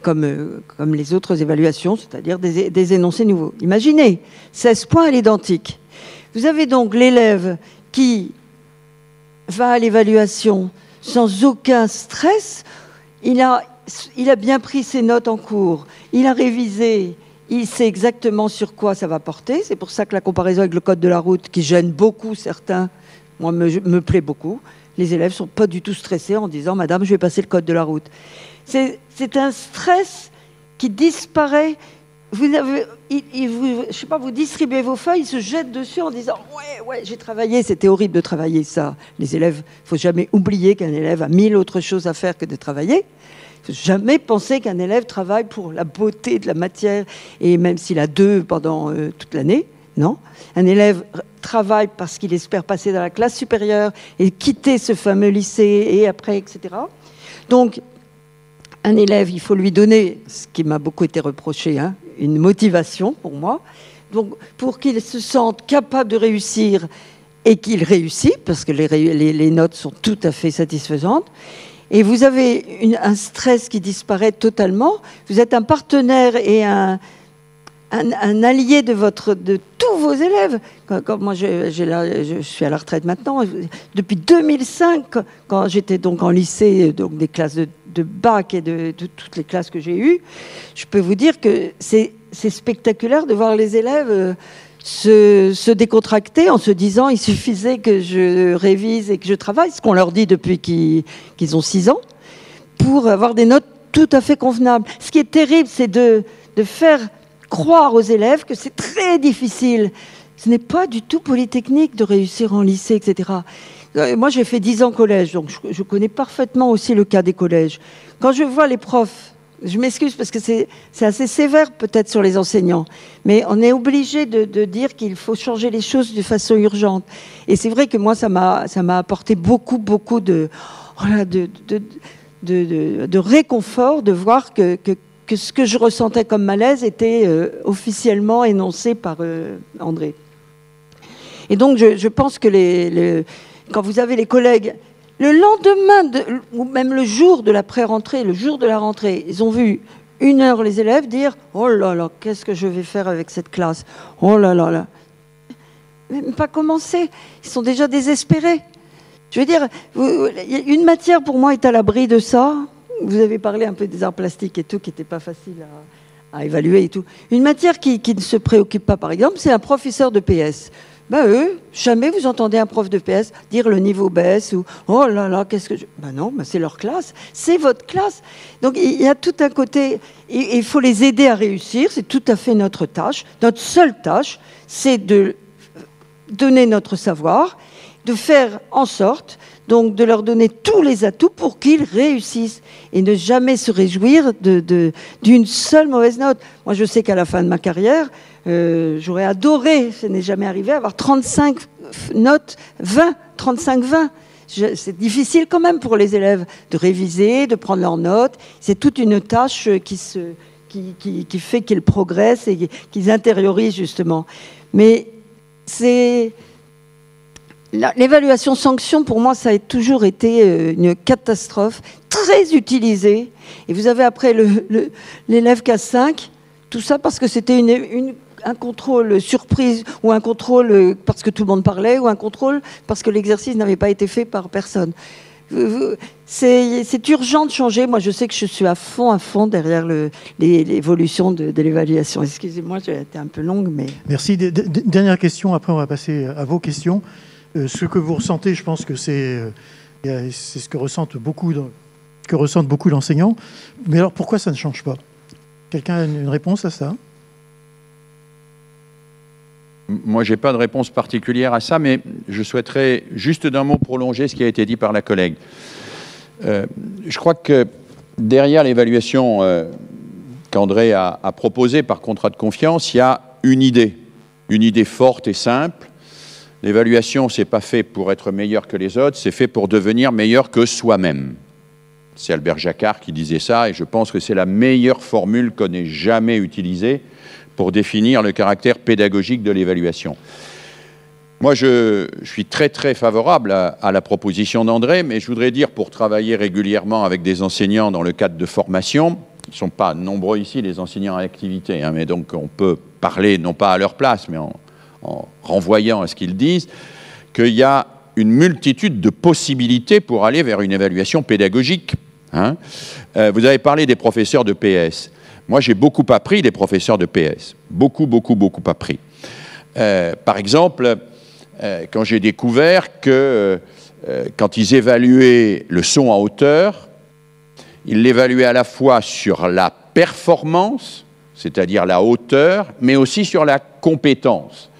comme les autres évaluations, c'est-à-dire des énoncés nouveaux. Imaginez, 16 points à l'identique. Vous avez donc l'élève qui va à l'évaluation sans aucun stress. Il a bien pris ses notes en cours, il a révisé, il sait exactement sur quoi ça va porter. C'est pour ça que la comparaison avec le code de la route, qui gêne beaucoup certains, moi me plaît beaucoup. Les élèves ne sont pas du tout stressés en disant « Madame, je vais passer le code de la route ». C'est un stress qui disparaît. Je sais pas, vous distribuez vos feuilles, ils se jettent dessus en disant « Ouais, j'ai travaillé, c'était horrible de travailler ça ». Les élèves, il ne faut jamais oublier qu'un élève a 1000 autres choses à faire que de travailler. Il ne faut jamais penser qu'un élève travaille pour la beauté de la matière, et même s'il a 2 pendant toute l'année, non. Un élève travaille parce qu'il espère passer dans la classe supérieure et quitter ce fameux lycée, et après, etc. Donc, un élève, il faut lui donner, ce qui m'a beaucoup été reproché, hein, une motivation pour moi, donc pour qu'il se sente capable de réussir et qu'il réussit, parce que les notes sont tout à fait satisfaisantes. Et vous avez un stress qui disparaît totalement. Vous êtes un partenaire et un allié de tous vos élèves. Quand moi, je suis à la retraite maintenant. Depuis 2005, quand j'étais donc en lycée, donc des classes de bac et de toutes les classes que j'ai eues, je peux vous dire que c'est spectaculaire de voir les élèves se décontracter en se disant il suffisait que je révise et que je travaille, ce qu'on leur dit depuis qu'ils ont 6 ans, pour avoir des notes tout à fait convenables. Ce qui est terrible, c'est de faire croire aux élèves que c'est très difficile. Ce n'est pas du tout polytechnique de réussir en lycée, etc. Moi, j'ai fait 10 ans collège, donc je connais parfaitement aussi le cas des collèges. Quand je vois les profs, je m'excuse parce que c'est assez sévère peut-être sur les enseignants, mais on est obligé de dire qu'il faut changer les choses de façon urgente. Et c'est vrai que moi, ça m'a apporté beaucoup de réconfort de voir que ce que je ressentais comme malaise était officiellement énoncé par André. Et donc, je pense que quand vous avez les collègues le lendemain, ou même le jour de la pré-rentrée, le jour de la rentrée, ils ont vu 1 heure les élèves dire « Oh là là, qu'est-ce que je vais faire avec cette classe? Oh là là là !» Même pas commencé, ils sont déjà désespérés. Je veux dire, une matière pour moi est à l'abri de ça. Vous avez parlé un peu des arts plastiques et tout, qui n'était pas facile à évaluer et tout. Une matière qui ne se préoccupe pas, par exemple, c'est un professeur de PS. Ben eux, jamais vous entendez un prof de PS dire le niveau baisse ou « Oh là là, qu'est-ce que je... » Ben non, ben c'est leur classe, c'est votre classe. Donc il y a tout un côté, il faut les aider à réussir, c'est tout à fait notre tâche. Notre seule tâche, c'est de donner notre savoir, de faire en sorte donc de leur donner tous les atouts pour qu'ils réussissent et ne jamais se réjouir d'une seule mauvaise note. Moi, je sais qu'à la fin de ma carrière, j'aurais adoré, ce n'est jamais arrivé, avoir 35 notes, 20, 35-20. C'est difficile quand même pour les élèves de réviser, de prendre leurs notes. C'est toute une tâche qui fait qu'ils progressent et qu'ils intériorisent justement. Mais c'est... L'évaluation sanction, pour moi, ça a toujours été une catastrophe, très utilisée. Et vous avez après l'élève qui a 5, tout ça parce que c'était un contrôle surprise ou un contrôle parce que tout le monde parlait ou un contrôle parce que l'exercice n'avait pas été fait par personne. C'est urgent de changer. Moi, je sais que je suis à fond derrière l'évolution de l'évaluation. Excusez-moi, j'ai été un peu longue, mais... Merci. Dernière question, après on va passer à vos questions. Ce que vous ressentez, je pense que c'est ce que ressentent beaucoup d'enseignants. Mais alors, pourquoi ça ne change pas? Quelqu'un a une réponse à ça? Moi, je n'ai pas de réponse particulière à ça, mais je souhaiterais juste d'un mot prolonger ce qui a été dit par la collègue. Je crois que derrière l'évaluation qu'André a proposée par contrat de confiance, il y a une idée forte et simple. L'évaluation, ce n'est pas fait pour être meilleur que les autres, c'est fait pour devenir meilleur que soi-même. C'est Albert Jacquard qui disait ça, et je pense que c'est la meilleure formule qu'on ait jamais utilisée pour définir le caractère pédagogique de l'évaluation. Moi, je suis très très favorable à la proposition d'André, mais je voudrais dire, pour travailler régulièrement avec des enseignants dans le cadre de formation, ils ne sont pas nombreux ici, les enseignants en activité, hein, mais donc on peut parler, non pas à leur place, mais en renvoyant à ce qu'ils disent, qu'il y a une multitude de possibilités pour aller vers une évaluation pédagogique. Hein. Vous avez parlé des professeurs de PS. Moi, j'ai beaucoup appris des professeurs de PS. Beaucoup appris. Par exemple, quand j'ai découvert que quand ils évaluaient le son en hauteur, ils l'évaluaient à la fois sur la performance, c'est-à-dire la hauteur, mais aussi sur la compétence.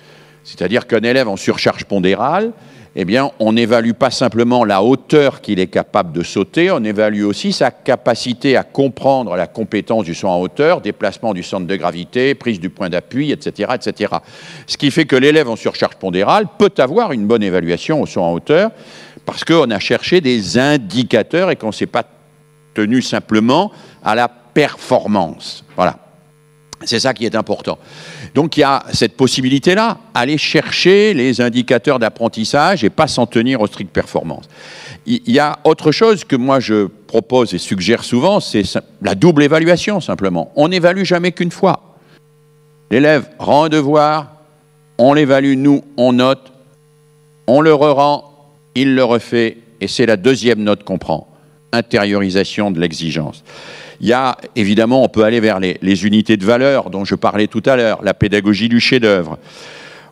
C'est-à-dire qu'un élève en surcharge pondérale, eh bien, on n'évalue pas simplement la hauteur qu'il est capable de sauter, on évalue aussi sa capacité à comprendre la compétence du saut en hauteur, déplacement du centre de gravité, prise du point d'appui, etc., etc. Ce qui fait que l'élève en surcharge pondérale peut avoir une bonne évaluation au saut en hauteur parce qu'on a cherché des indicateurs et qu'on ne s'est pas tenu simplement à la performance. Voilà. C'est ça qui est important. Donc il y a cette possibilité-là, aller chercher les indicateurs d'apprentissage et pas s'en tenir aux strictes performances. Il y a autre chose que moi je propose et suggère souvent, c'est la double évaluation simplement. On n'évalue jamais qu'une fois. L'élève rend un devoir, on l'évalue, nous, on note, on le rend, il le refait, et c'est la deuxième note qu'on prend. Intériorisation de l'exigence. Il y a, évidemment, on peut aller vers les unités de valeur dont je parlais tout à l'heure, la pédagogie du chef-d'œuvre.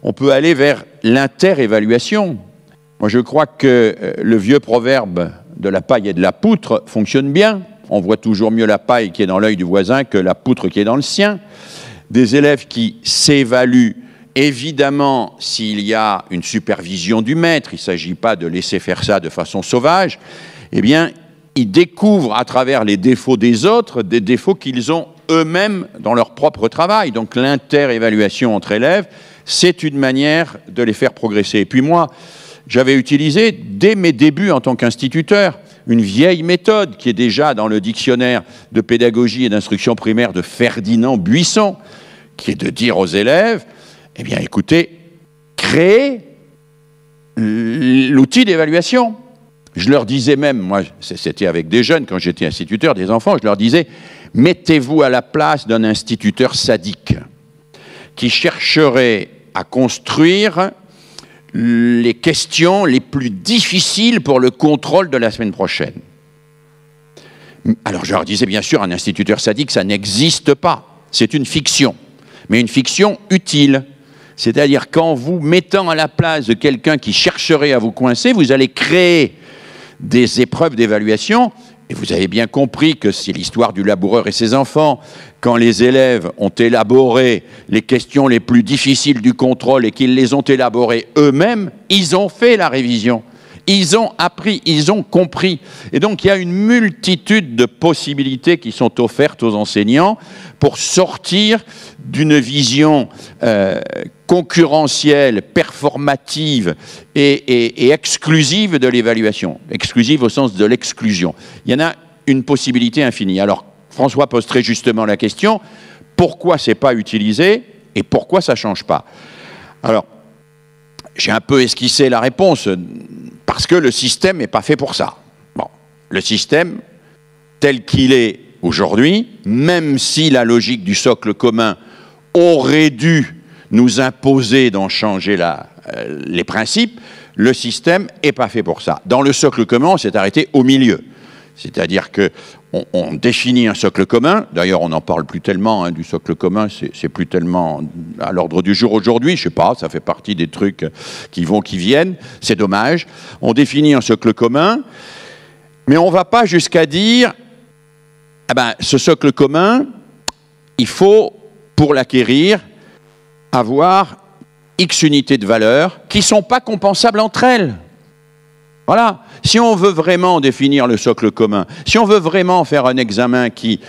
On peut aller vers l'inter-évaluation. Moi, je crois que le vieux proverbe de la paille et de la poutre fonctionne bien. On voit toujours mieux la paille qui est dans l'œil du voisin que la poutre qui est dans le sien. Des élèves qui s'évaluent, évidemment, s'il y a une supervision du maître, il ne s'agit pas de laisser faire ça de façon sauvage, eh bien, ils découvrent à travers les défauts des autres des défauts qu'ils ont eux-mêmes dans leur propre travail. Donc l'inter-évaluation entre élèves, c'est une manière de les faire progresser. Et puis moi, j'avais utilisé dès mes débuts en tant qu'instituteur une vieille méthode qui est déjà dans le dictionnaire de pédagogie et d'instruction primaire de Ferdinand Buisson, qui est de dire aux élèves, eh bien écoutez, créez l'outil d'évaluation. Je leur disais même, moi c'était avec des jeunes quand j'étais instituteur, des enfants, je leur disais, mettez-vous à la place d'un instituteur sadique qui chercherait à construire les questions les plus difficiles pour le contrôle de la semaine prochaine. Alors je leur disais, bien sûr, un instituteur sadique, ça n'existe pas. C'est une fiction, mais une fiction utile. C'est-à-dire qu'en vous mettant à la place de quelqu'un qui chercherait à vous coincer, vous allez créer des épreuves d'évaluation. Et vous avez bien compris que c'est l'histoire du laboureur et ses enfants. Quand les élèves ont élaboré les questions les plus difficiles du contrôle et qu'ils les ont élaborées eux-mêmes, ils ont fait la révision. Ils ont appris, ils ont compris. Et donc, il y a une multitude de possibilités qui sont offertes aux enseignants pour sortir d'une vision concurrentielle, performative et exclusive de l'évaluation. Exclusive au sens de l'exclusion. Il y en a une possibilité infinie. Alors, François pose très justement la question, pourquoi c'est pas utilisé et pourquoi ça change pas? Alors, j'ai un peu esquissé la réponse, parce que le système n'est pas fait pour ça. Bon, le système, tel qu'il est aujourd'hui, même si la logique du socle commun aurait dû nous imposer d'en changer les principes, le système n'est pas fait pour ça. Dans le socle commun, on s'est arrêté au milieu. C'est-à-dire qu'on définit un socle commun, d'ailleurs on n'en parle plus tellement du socle commun, c'est plus tellement à l'ordre du jour aujourd'hui, je sais pas, ça fait partie des trucs qui vont, qui viennent, c'est dommage. On définit un socle commun, mais on ne va pas jusqu'à dire, eh ben, ce socle commun, il faut, pour l'acquérir, avoir X unités de valeur qui ne sont pas compensables entre elles. Voilà. Si on veut vraiment définir le socle commun, si on veut vraiment faire un examen qui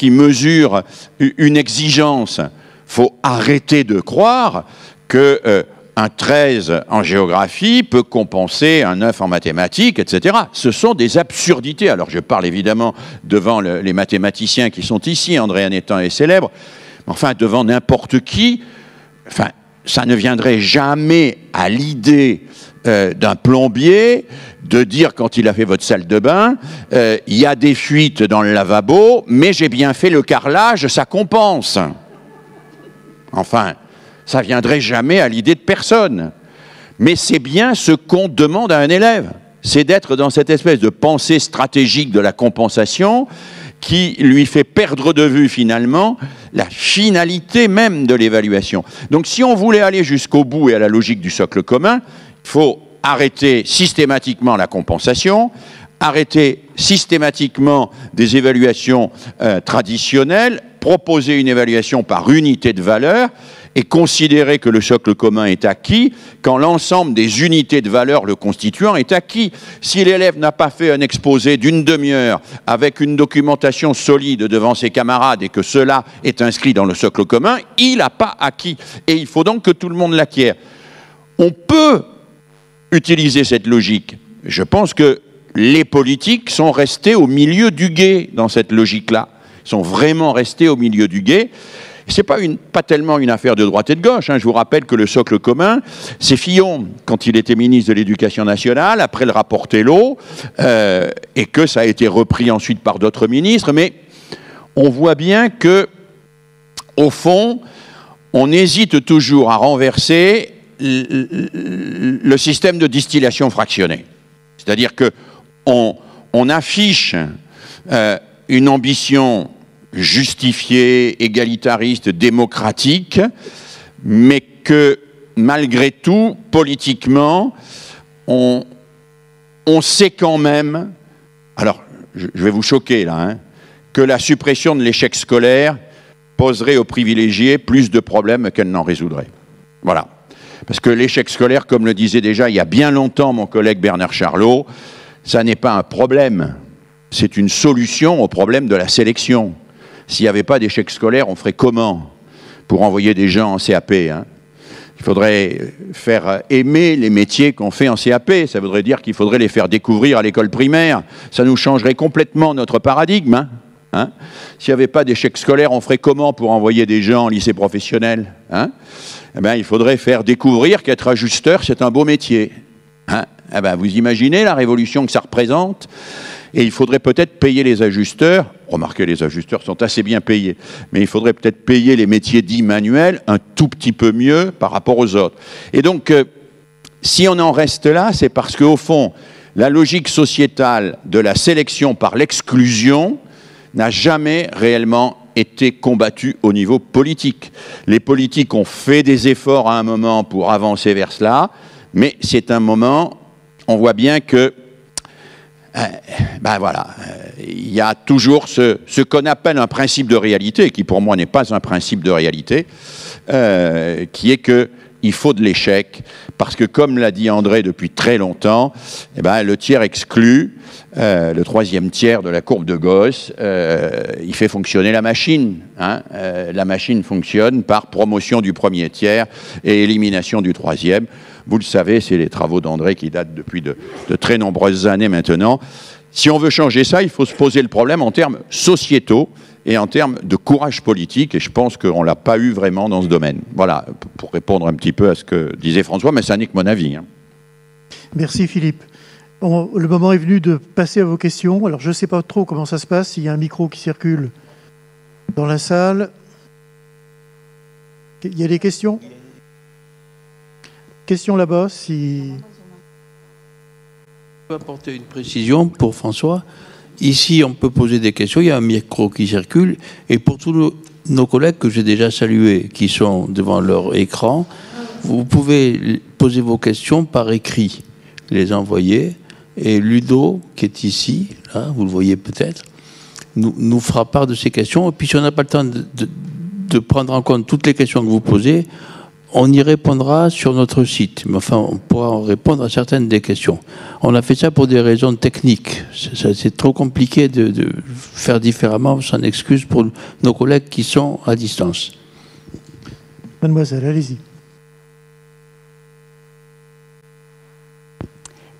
mesure une exigence, il faut arrêter de croire qu'un 13 en géographie peut compenser un 9 en mathématiques, etc. Ce sont des absurdités. Alors je parle évidemment devant les mathématiciens qui sont ici, André Anétan est célèbre, mais enfin devant n'importe qui, enfin, ça ne viendrait jamais à l'idée d'un plombier de dire quand il a fait votre salle de bain, il y a des fuites dans le lavabo, mais j'ai bien fait le carrelage, ça compense. Enfin, ça viendrait jamais à l'idée de personne. Mais c'est bien ce qu'on demande à un élève, c'est d'être dans cette espèce de pensée stratégique de la compensation qui lui fait perdre de vue finalement la finalité même de l'évaluation. Donc si on voulait aller jusqu'au bout et à la logique du socle commun, il faut arrêter systématiquement la compensation, arrêter systématiquement des évaluations traditionnelles, proposer une évaluation par unité de valeur et considérer que le socle commun est acquis quand l'ensemble des unités de valeur le constituant est acquis. Si l'élève n'a pas fait un exposé d'une demi-heure avec une documentation solide devant ses camarades et que cela est inscrit dans le socle commun, il n'a pas acquis. Et il faut donc que tout le monde l'acquiert. On peut utiliser cette logique. Je pense que les politiques sont restés au milieu du gué dans cette logique-là. Ils sont vraiment restés au milieu du gué. Ce n'est pas tellement une affaire de droite et de gauche. Je vous rappelle que le socle commun, c'est Fillon, quand il était ministre de l'Éducation nationale, après le rapport Tello, et que ça a été repris ensuite par d'autres ministres. Mais on voit bien que, au fond, on hésite toujours à renverser le système de distillation fractionnée. C'est-à-dire qu'on affiche une ambition justifiée, égalitariste, démocratique, mais que malgré tout, politiquement, on sait quand même, alors je vais vous choquer là, que la suppression de l'échec scolaire poserait aux privilégiés plus de problèmes qu'elle n'en résoudrait. Voilà. Parce que l'échec scolaire, comme le disait déjà il y a bien longtemps mon collègue Bernard Charlot, ça n'est pas un problème, c'est une solution au problème de la sélection. S'il n'y avait pas d'échec scolaire, on ferait comment pour envoyer des gens en CAP Il faudrait faire aimer les métiers qu'on fait en CAP, ça voudrait dire qu'il faudrait les faire découvrir à l'école primaire, ça nous changerait complètement notre paradigme. S'il n'y avait pas d'échec scolaire, on ferait comment pour envoyer des gens en lycée professionnel Eh bien, il faudrait faire découvrir qu'être ajusteur, c'est un beau métier. Hein? Eh ben, vous imaginez la révolution que ça représente? Et il faudrait peut-être payer les ajusteurs. Remarquez, les ajusteurs sont assez bien payés. Mais il faudrait peut-être payer les métiers dits manuels un tout petit peu mieux par rapport aux autres. Et donc, si on en reste là, c'est parce qu'au fond, la logique sociétale de la sélection par l'exclusion n'a jamais réellement été combattue au niveau politique. Les politiques ont fait des efforts à un moment pour avancer vers cela, mais c'est un moment, on voit bien que ben voilà, il y a toujours ce qu'on appelle un principe de réalité, qui pour moi n'est pas un principe de réalité, qui est que il faut de l'échec, parce que comme l'a dit André depuis très longtemps, eh ben, le tiers exclu, le troisième tiers de la courbe de Gauss, il fait fonctionner la machine. Hein. La machine fonctionne par promotion du premier tiers et élimination du troisième. Vous le savez, c'est les travaux d'André qui datent depuis de très nombreuses années maintenant. Si on veut changer ça, il faut se poser le problème en termes sociétaux et en termes de courage politique, et je pense qu'on ne l'a pas eu vraiment dans ce domaine. Voilà, pour répondre un petit peu à ce que disait François, mais ça n'est que mon avis. Hein. Merci Philippe. Bon, le moment est venu de passer à vos questions. Alors je ne sais pas trop comment ça se passe, s'il y a un micro qui circule dans la salle. Il y a des questions? Questions là-bas, si... Je peux apporter une précision pour François. Ici, on peut poser des questions, il y a un micro qui circule, et pour tous nos collègues que j'ai déjà salués, qui sont devant leur écran, vous pouvez poser vos questions par écrit, les envoyer, et Ludo, qui est ici, là, vous le voyez peut-être, nous fera part de ces questions, et puis si on n'a pas le temps de prendre en compte toutes les questions que vous posez, on y répondra sur notre site, mais enfin, on pourra en répondre à certaines des questions. On a fait ça pour des raisons techniques. C'est trop compliqué de faire différemment, sans excuse pour nos collègues qui sont à distance. Mademoiselle, allez-y.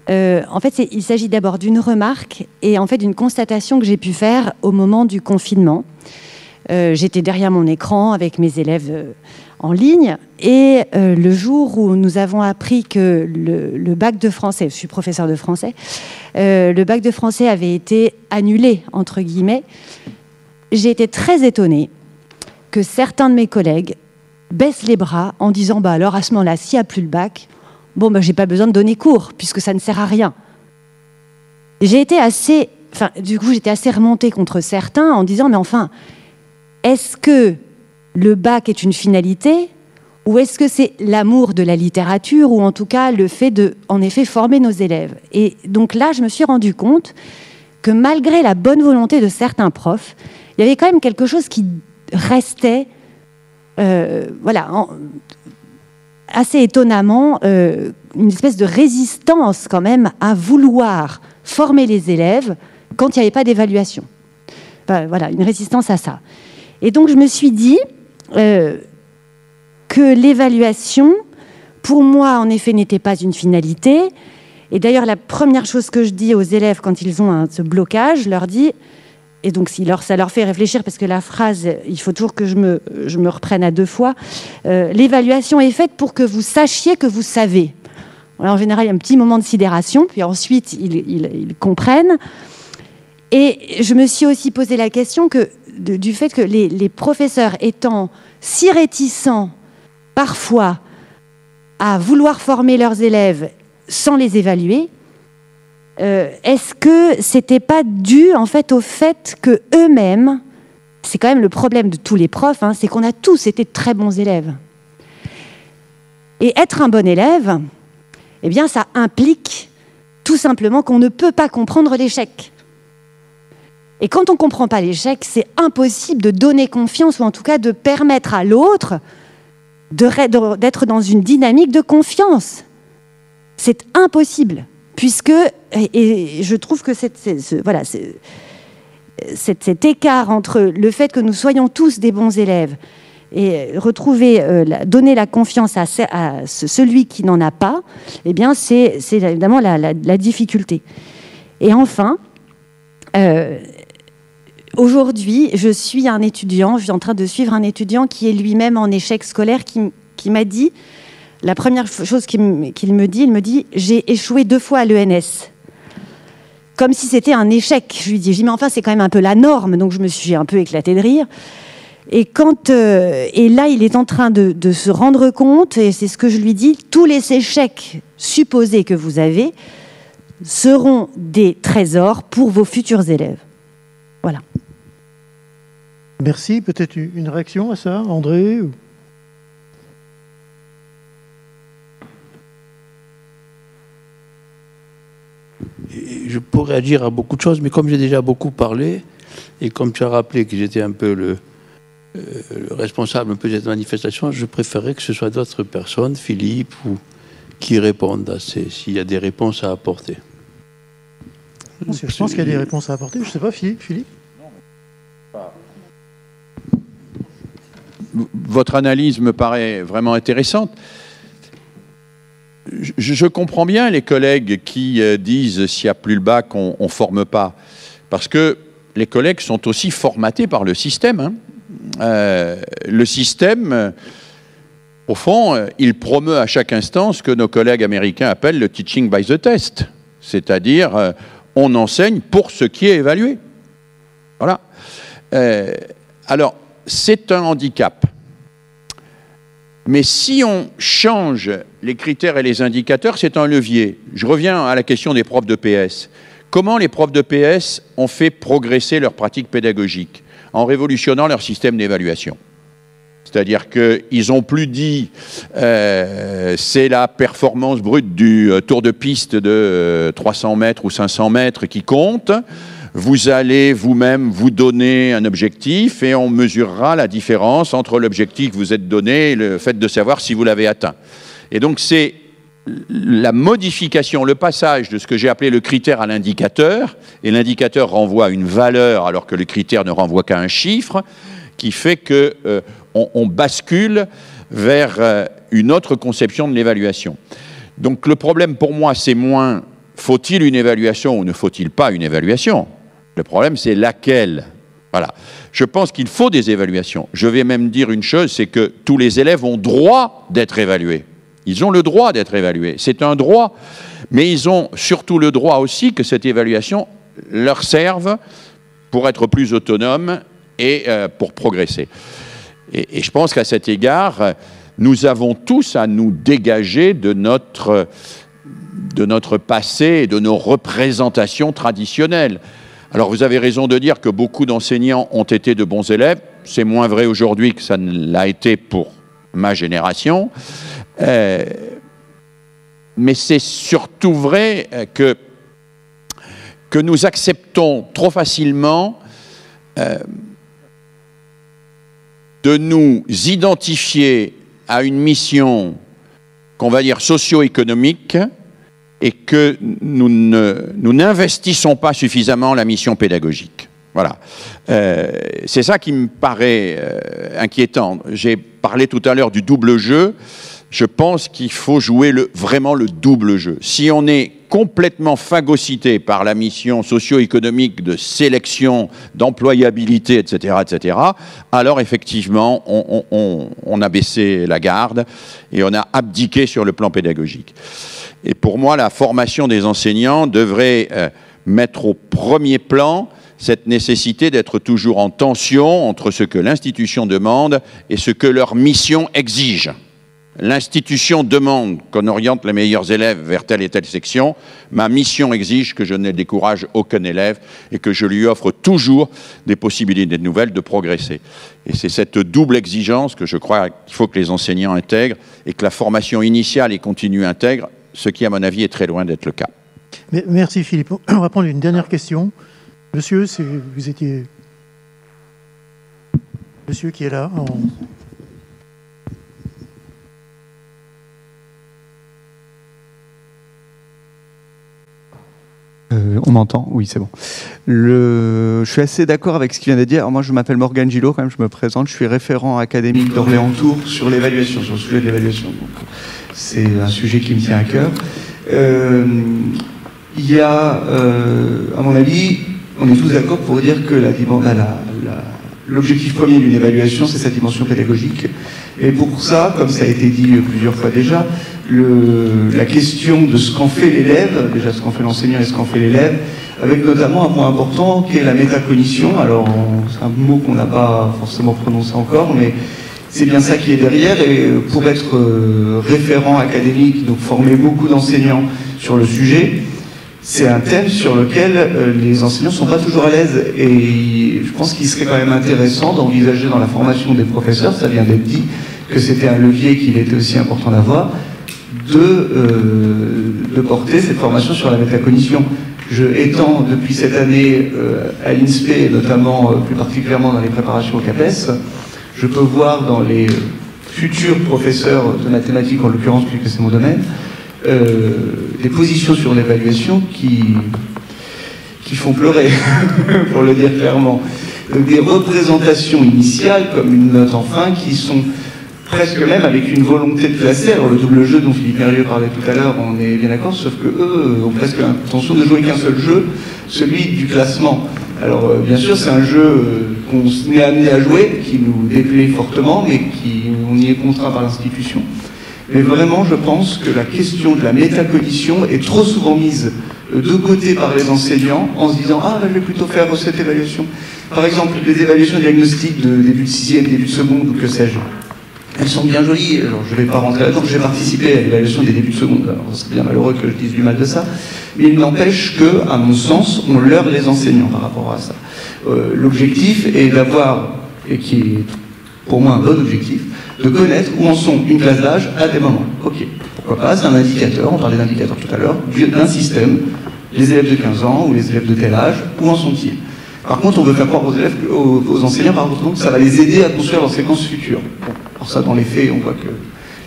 En fait, il s'agit d'abord d'une remarque et en fait d'une constatation que j'ai pu faire au moment du confinement. J'étais derrière mon écran avec mes élèves en ligne et le jour où nous avons appris que le bac de français, je suis professeur de français, le bac de français avait été annulé, entre guillemets, j'ai été très étonnée que certains de mes collègues baissent les bras en disant bah alors à ce moment-là, s'il n'y a plus le bac, bon bah j'ai pas besoin de donner cours puisque ça ne sert à rien. J'étais assez remontée contre certains en disant mais enfin, est-ce que le bac est une finalité ou est-ce que c'est l'amour de la littérature ou en tout cas le fait de, en effet, former nos élèves? Et donc là, je me suis rendu compte que malgré la bonne volonté de certains profs, il y avait quand même quelque chose qui restait, assez étonnamment, une espèce de résistance quand même à vouloir former les élèves quand il n'y avait pas d'évaluation. Enfin, voilà, une résistance à ça. Et donc je me suis dit que l'évaluation, pour moi, en effet, n'était pas une finalité. Et d'ailleurs, la première chose que je dis aux élèves quand ils ont ce blocage, je leur dis, et donc ça leur fait réfléchir, parce que la phrase, il faut toujours que je me reprenne à deux fois, l'évaluation est faite pour que vous sachiez que vous savez. Alors, en général, il y a un petit moment de sidération, puis ensuite, ils comprennent. Et je me suis aussi posé la question du fait que les professeurs étant si réticents parfois à vouloir former leurs élèves sans les évaluer, est-ce que c'était pas dû en fait au fait que eux-mêmes, c'est quand même le problème de tous les profs, hein, c'est qu'on a tous été de très bons élèves. Et être un bon élève, eh bien ça implique tout simplement qu'on ne peut pas comprendre l'échec. Et quand on ne comprend pas l'échec, c'est impossible de donner confiance, ou en tout cas de permettre à l'autre d'être dans une dynamique de confiance. C'est impossible, puisque, et je trouve que cet écart entre le fait que nous soyons tous des bons élèves et donner la confiance à celui qui n'en a pas, eh bien, c'est évidemment la difficulté. Et enfin, aujourd'hui, je suis en train de suivre un étudiant qui est lui-même en échec scolaire, qui m'a dit la première chose qu'il me dit, il me dit « J'ai échoué 2 fois à l'ENS ». Comme si c'était un échec. Je lui dis « Mais enfin, c'est quand même un peu la norme ». Donc je me suis un peu éclatée de rire. Et là, il est en train de se rendre compte, et c'est ce que je lui dis, tous les échecs supposés que vous avez seront des trésors pour vos futurs élèves. Voilà. Merci. Peut-être une réaction à ça, André ou... Je pourrais dire à beaucoup de choses, mais comme j'ai déjà beaucoup parlé, et comme tu as rappelé que j'étais un peu le responsable un peu de cette manifestation, je préférerais que ce soit d'autres personnes, Philippe, ou qui répondent à s'il y a des réponses à apporter. Je pense qu'il y a des réponses à apporter. Je ne sais pas, Philippe. Votre analyse me paraît vraiment intéressante. Je comprends bien les collègues qui disent s'il n'y a plus le bac, on ne forme pas. Parce que les collègues sont aussi formatés par le système. Hein. Le système, au fond, il promeut à chaque instant ce que nos collègues américains appellent le teaching by the test. C'est-à-dire, on enseigne pour ce qui est évalué. Voilà. Alors, c'est un handicap. Mais si on change les critères et les indicateurs, c'est un levier. Je reviens à la question des profs de PS. Comment les profs de PS ont fait progresser leur pratique pédagogique? En révolutionnant leur système d'évaluation. C'est-à-dire qu'ils n'ont plus dit c'est la performance brute du tour de piste de 300 mètres ou 500 mètres qui compte. Vous allez vous-même vous donner un objectif et on mesurera la différence entre l'objectif que vous êtes donné et le fait de savoir si vous l'avez atteint. Et donc c'est la modification, le passage de ce que j'ai appelé le critère à l'indicateur, et l'indicateur renvoie à une valeur alors que le critère ne renvoie qu'à un chiffre, qui fait qu'on bascule vers une autre conception de l'évaluation. Donc le problème pour moi, c'est moins faut-il une évaluation ou ne faut-il pas une évaluation? Le problème, c'est laquelle. Voilà. Je pense qu'il faut des évaluations. Je vais même dire une chose, c'est que tous les élèves ont droit d'être évalués. Ils ont le droit d'être évalués. C'est un droit, mais ils ont surtout le droit aussi que cette évaluation leur serve pour être plus autonomes et pour progresser. Et je pense qu'à cet égard, nous avons tous à nous dégager de notre passé et de nos représentations traditionnelles. Alors vous avez raison de dire que beaucoup d'enseignants ont été de bons élèves. C'est moins vrai aujourd'hui que ça ne l'a été pour ma génération. Mais c'est surtout vrai que nous acceptons trop facilement de nous identifier à une mission qu'on va dire socio-économique et que nous n'investissons pas suffisamment la mission pédagogique. Voilà. C'est ça qui me paraît inquiétant. J'ai parlé tout à l'heure du double jeu. Je pense qu'il faut jouer vraiment le double jeu. Si on est complètement phagocyté par la mission socio-économique de sélection, d'employabilité, etc., alors effectivement, on a baissé la garde et on a abdiqué sur le plan pédagogique. Et pour moi, la formation des enseignants devrait mettre au premier plan cette nécessité d'être toujours en tension entre ce que l'institution demande et ce que leur mission exige. L'institution demande qu'on oriente les meilleurs élèves vers telle et telle section. Ma mission exige que je ne décourage aucun élève et que je lui offre toujours des possibilités nouvelles de progresser. Et c'est cette double exigence que je crois qu'il faut que les enseignants intègrent et que la formation initiale et continue intègre, ce qui, à mon avis, est très loin d'être le cas. Merci Philippe. On va prendre une dernière question. Monsieur, vous étiez... Monsieur qui est là. On m'entend? Oui, c'est bon. Je suis assez d'accord avec ce qu'il vient de dire. Alors moi, je m'appelle Morgane Gillot, quand même, je me présente. Je suis référent académique d'Orléans-Tours sur l'évaluation, sur le sujet de l'évaluation. C'est un sujet qui me tient à cœur. Il y a, à mon avis, on est tous d'accord pour dire que l'objectif premier d'une évaluation, c'est sa dimension pédagogique. Et pour ça, comme ça a été dit plusieurs fois déjà, la question de ce qu'en fait l'élève, déjà ce qu'en fait l'enseignant et ce qu'en fait l'élève, avec notamment un point important qui est la métacognition. Alors, c'est un mot qu'on n'a pas forcément prononcé encore, mais c'est bien ça qui est derrière. Et pour être référent académique, donc former beaucoup d'enseignants sur le sujet, c'est un thème sur lequel les enseignants ne sont pas toujours à l'aise. Et je pense qu'il serait quand même intéressant d'envisager dans la formation des professeurs, ça vient d'être dit, que c'était un levier qu'il était aussi important d'avoir, de porter cette formation sur la métacognition. Étant depuis cette année à l'INSPE, et notamment plus particulièrement dans les préparations au CAPES, je peux voir dans les futurs professeurs de mathématiques, en l'occurrence, puisque c'est mon domaine, des positions sur l'évaluation qui font pleurer, pour le dire clairement. Donc, des représentations initiales, comme une note en fin, qui sont presque même avec une volonté de classer. Alors le double jeu dont Philippe Mérieux parlait tout à l'heure, on est bien d'accord, sauf que eux ont presque l'intention de jouer qu'un seul jeu, celui du classement. Alors bien sûr, c'est un jeu qu'on est amené à jouer, qui nous déplaît fortement, mais on y est contraint par l'institution. Mais vraiment, je pense que la question de la métacognition est trop souvent mise de côté par les enseignants en se disant « Ah, je vais plutôt faire cette évaluation ». Par exemple, les évaluations diagnostiques de début de 6e, début de seconde ou que sais-je. Elles sont bien jolies, alors je ne vais pas rentrer là-dedans, j'ai participé à l'évaluation des débuts de seconde, alors c'est bien malheureux que je dise du mal de ça, mais il n'empêche que, à mon sens, on leurre les enseignants par rapport à ça. L'objectif est d'avoir, et qui est pour moi un bon objectif, de connaître où en sont une classe d'âge à des moments. Ok, pourquoi pas, c'est un indicateur, on parlait d'indicateur tout à l'heure, d'un système, les élèves de 15 ans ou les élèves de tel âge, où en sont-ils? Par contre, on veut faire croire aux élèves, aux enseignants, par contre, que ça va les aider à construire leurs séquences futures. Bon, alors ça, dans les faits, on voit que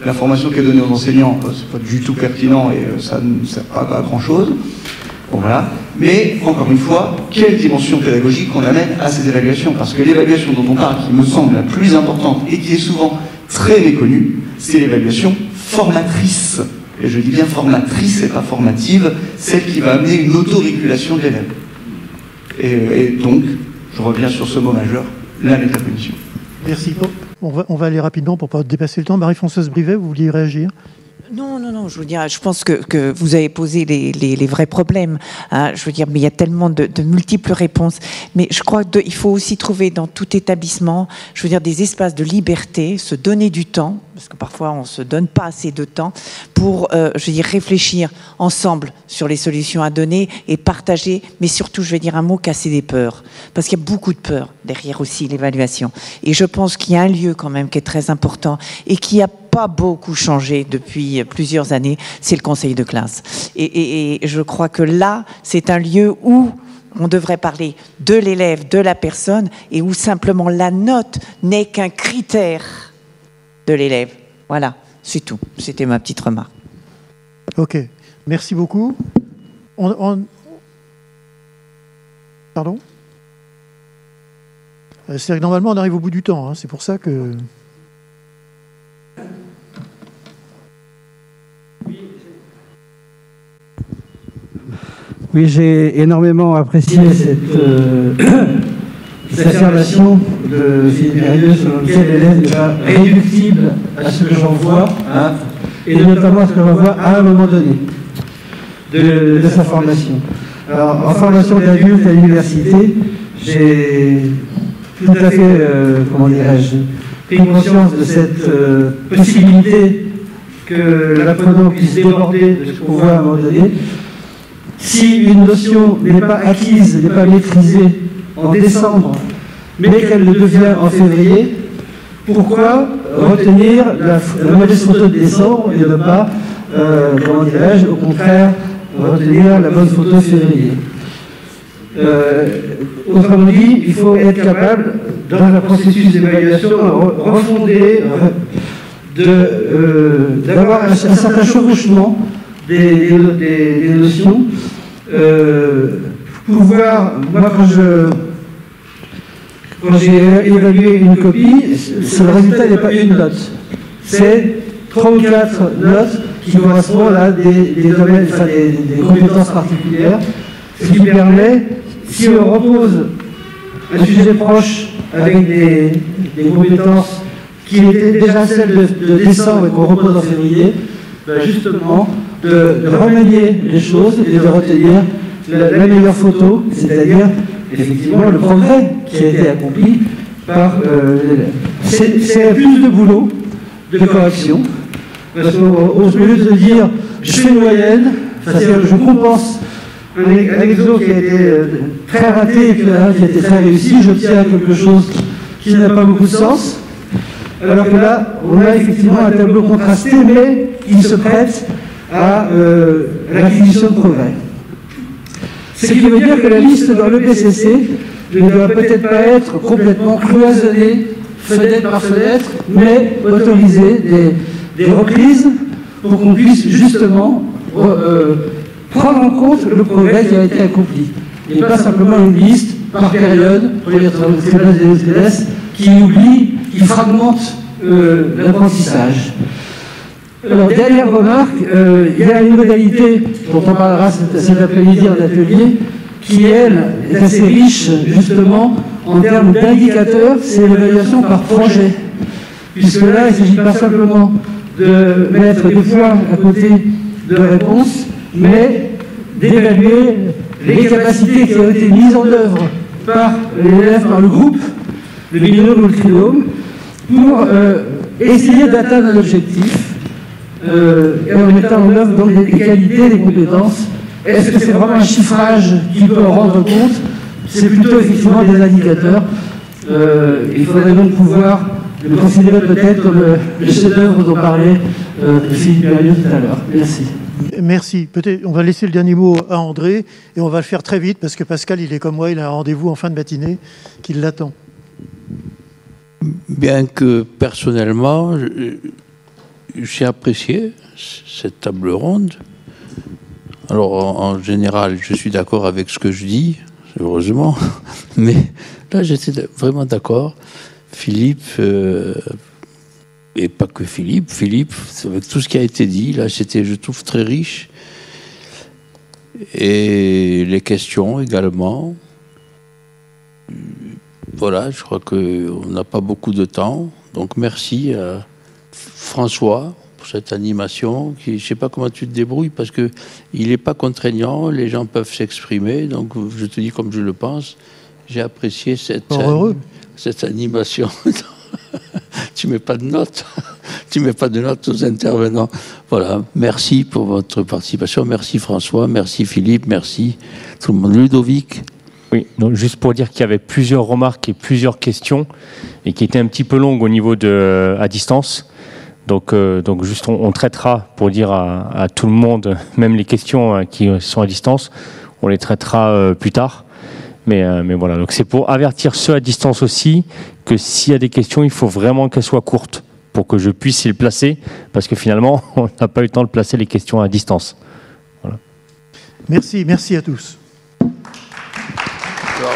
l'information qui est donnée aux enseignants, c'est pas du tout pertinent et ça ne sert pas à grand-chose. Bon, voilà. Mais, encore une fois, quelle dimension pédagogique on amène à ces évaluations? Parce que l'évaluation dont on parle, qui me semble la plus importante et qui est souvent très méconnue, c'est l'évaluation formatrice. Et je dis bien formatrice et pas formative, celle qui va amener une autorégulation de l'élève. Et donc, je reviens sur ce mot majeur, la métacognition. Merci. On va aller rapidement pour ne pas dépasser le temps. Marie-Françoise Brivet, vous vouliez réagir? Non, je veux dire, je pense que vous avez posé les vrais problèmes. Hein, je veux dire, mais il y a tellement de multiples réponses. Mais je crois qu'il faut aussi trouver dans tout établissement, je veux dire, des espaces de liberté, se donner du temps, parce que parfois on ne se donne pas assez de temps, pour, je veux dire, réfléchir ensemble sur les solutions à donner et partager, mais surtout, je vais dire un mot, casser des peurs. Parce qu'il y a beaucoup de peurs derrière aussi l'évaluation. Et je pense qu'il y a un lieu quand même qui est très important et qui a pas beaucoup changé depuis plusieurs années, c'est le conseil de classe. Et je crois que là, c'est un lieu où on devrait parler de l'élève, de la personne, et où simplement la note n'est qu'un critère de l'élève. Voilà, c'est tout. C'était ma petite remarque. Ok, merci beaucoup. Pardon ? C'est-à-dire que normalement, on arrive au bout du temps. Hein. C'est pour ça que... Oui, j'ai énormément apprécié cette affirmation de Philippe Mérieux selon laquelle l'élève n'est pas réductible à ce que j'en vois, hein, et notamment à ce que j'en vois à un moment donné de sa formation. Alors, en formation d'adulte à l'université, j'ai tout à fait, comment dirais-je, pris conscience de cette possibilité que l'apprenant puisse déborder de ce qu'on voit à un moment donné. Si une notion n'est pas acquise, n'est pas maîtrisée en décembre, mais qu'elle le devient en février, pourquoi retenir la mauvaise photo de décembre et ne pas, comment dirais-je, au contraire, retenir la bonne photo de février? Autrement dit, il faut être capable, dans un processus d'évaluation, refonder, d'avoir un certain chevauchement des notions. Pouvoir, moi quand j'ai évalué une copie, le résultat n'est pas une note, c'est 3 ou 4 notes qui correspondent à des domaines, enfin des compétences particulières, ce qui permet, si on repose un sujet proche avec des compétences qui étaient déjà celles de décembre et qu'on repose en février, justement, de remanier les choses et de retenir la meilleure photo, c'est-à-dire effectivement le progrès qui a été accompli par l'élève. C'est plus de boulot, de correction, parce qu'au lieu de dire je fais une moyenne, c'est-à-dire je compense un exo qui a été très raté et puis qui a été très réussi, je tiens à quelque chose qui n'a pas beaucoup de sens, alors que là, on a effectivement un tableau contrasté, mais il se prête à l'acquisition de progrès. Ce qui veut dire que la liste dans le PCC ne doit peut-être pas être complètement cloisonnée, fenêtre par fenêtre, mais autoriser des reprises pour qu'on puisse justement prendre en compte le progrès qui a été accompli. Et pas simplement une liste par période pour les trimestres et les trimestres qui oublie, qui fragmente l'apprentissage. Alors, dernière remarque, il y a une modalité dont on parlera cet après-midi en atelier, qui, elle, est assez riche, justement, en termes d'indicateurs, c'est l'évaluation par projet. Puisque là, il ne s'agit pas simplement de mettre des points à côté de réponses, mais d'évaluer les capacités qui ont été mises en œuvre par l'élève, par le groupe, le binôme ou le trinôme, pour essayer d'atteindre un objectif, et en mettant en œuvre donc des qualités, des compétences. Est-ce que c'est vraiment un chiffrage qui peut en rendre compte? C'est plutôt effectivement des indicateurs. Il faudrait donc pouvoir le considérer peut-être comme le chef-d'œuvre dont parlait Philippe Mérieux tout à l'heure. Merci. Merci. Peut-être on va laisser le dernier mot à André et on va le faire très vite parce que Pascal, il est comme moi, il a un rendez-vous en fin de matinée qui l'attend. Bien que personnellement, j'ai apprécié cette table ronde. Alors, en général, je suis d'accord avec ce que je dis, heureusement, mais là, j'étais vraiment d'accord. Philippe, et pas que Philippe, avec tout ce qui a été dit, là, c'était, je trouve, très riche. Et les questions également. Voilà, je crois qu'on n'a pas beaucoup de temps, donc merci à François pour cette animation, qui, je ne sais pas comment tu te débrouilles, parce qu'il n'est pas contraignant, les gens peuvent s'exprimer, donc je te dis comme je le pense, j'ai apprécié cette animation. Tu ne mets pas de notes, tu mets pas de notes aux intervenants. Voilà, merci pour votre participation, merci François, merci Philippe, merci tout le monde. Ludovic. Oui, donc juste pour dire qu'il y avait plusieurs remarques et plusieurs questions, et qui étaient un petit peu longues au niveau à distance. Donc juste on traitera, pour dire à tout le monde, même les questions qui sont à distance, on les traitera plus tard. Mais voilà, donc c'est pour avertir ceux à distance aussi que s'il y a des questions, il faut vraiment qu'elles soient courtes pour que je puisse les placer, parce que finalement, on n'a pas eu le temps de placer les questions à distance. Voilà. Merci à tous. Alors,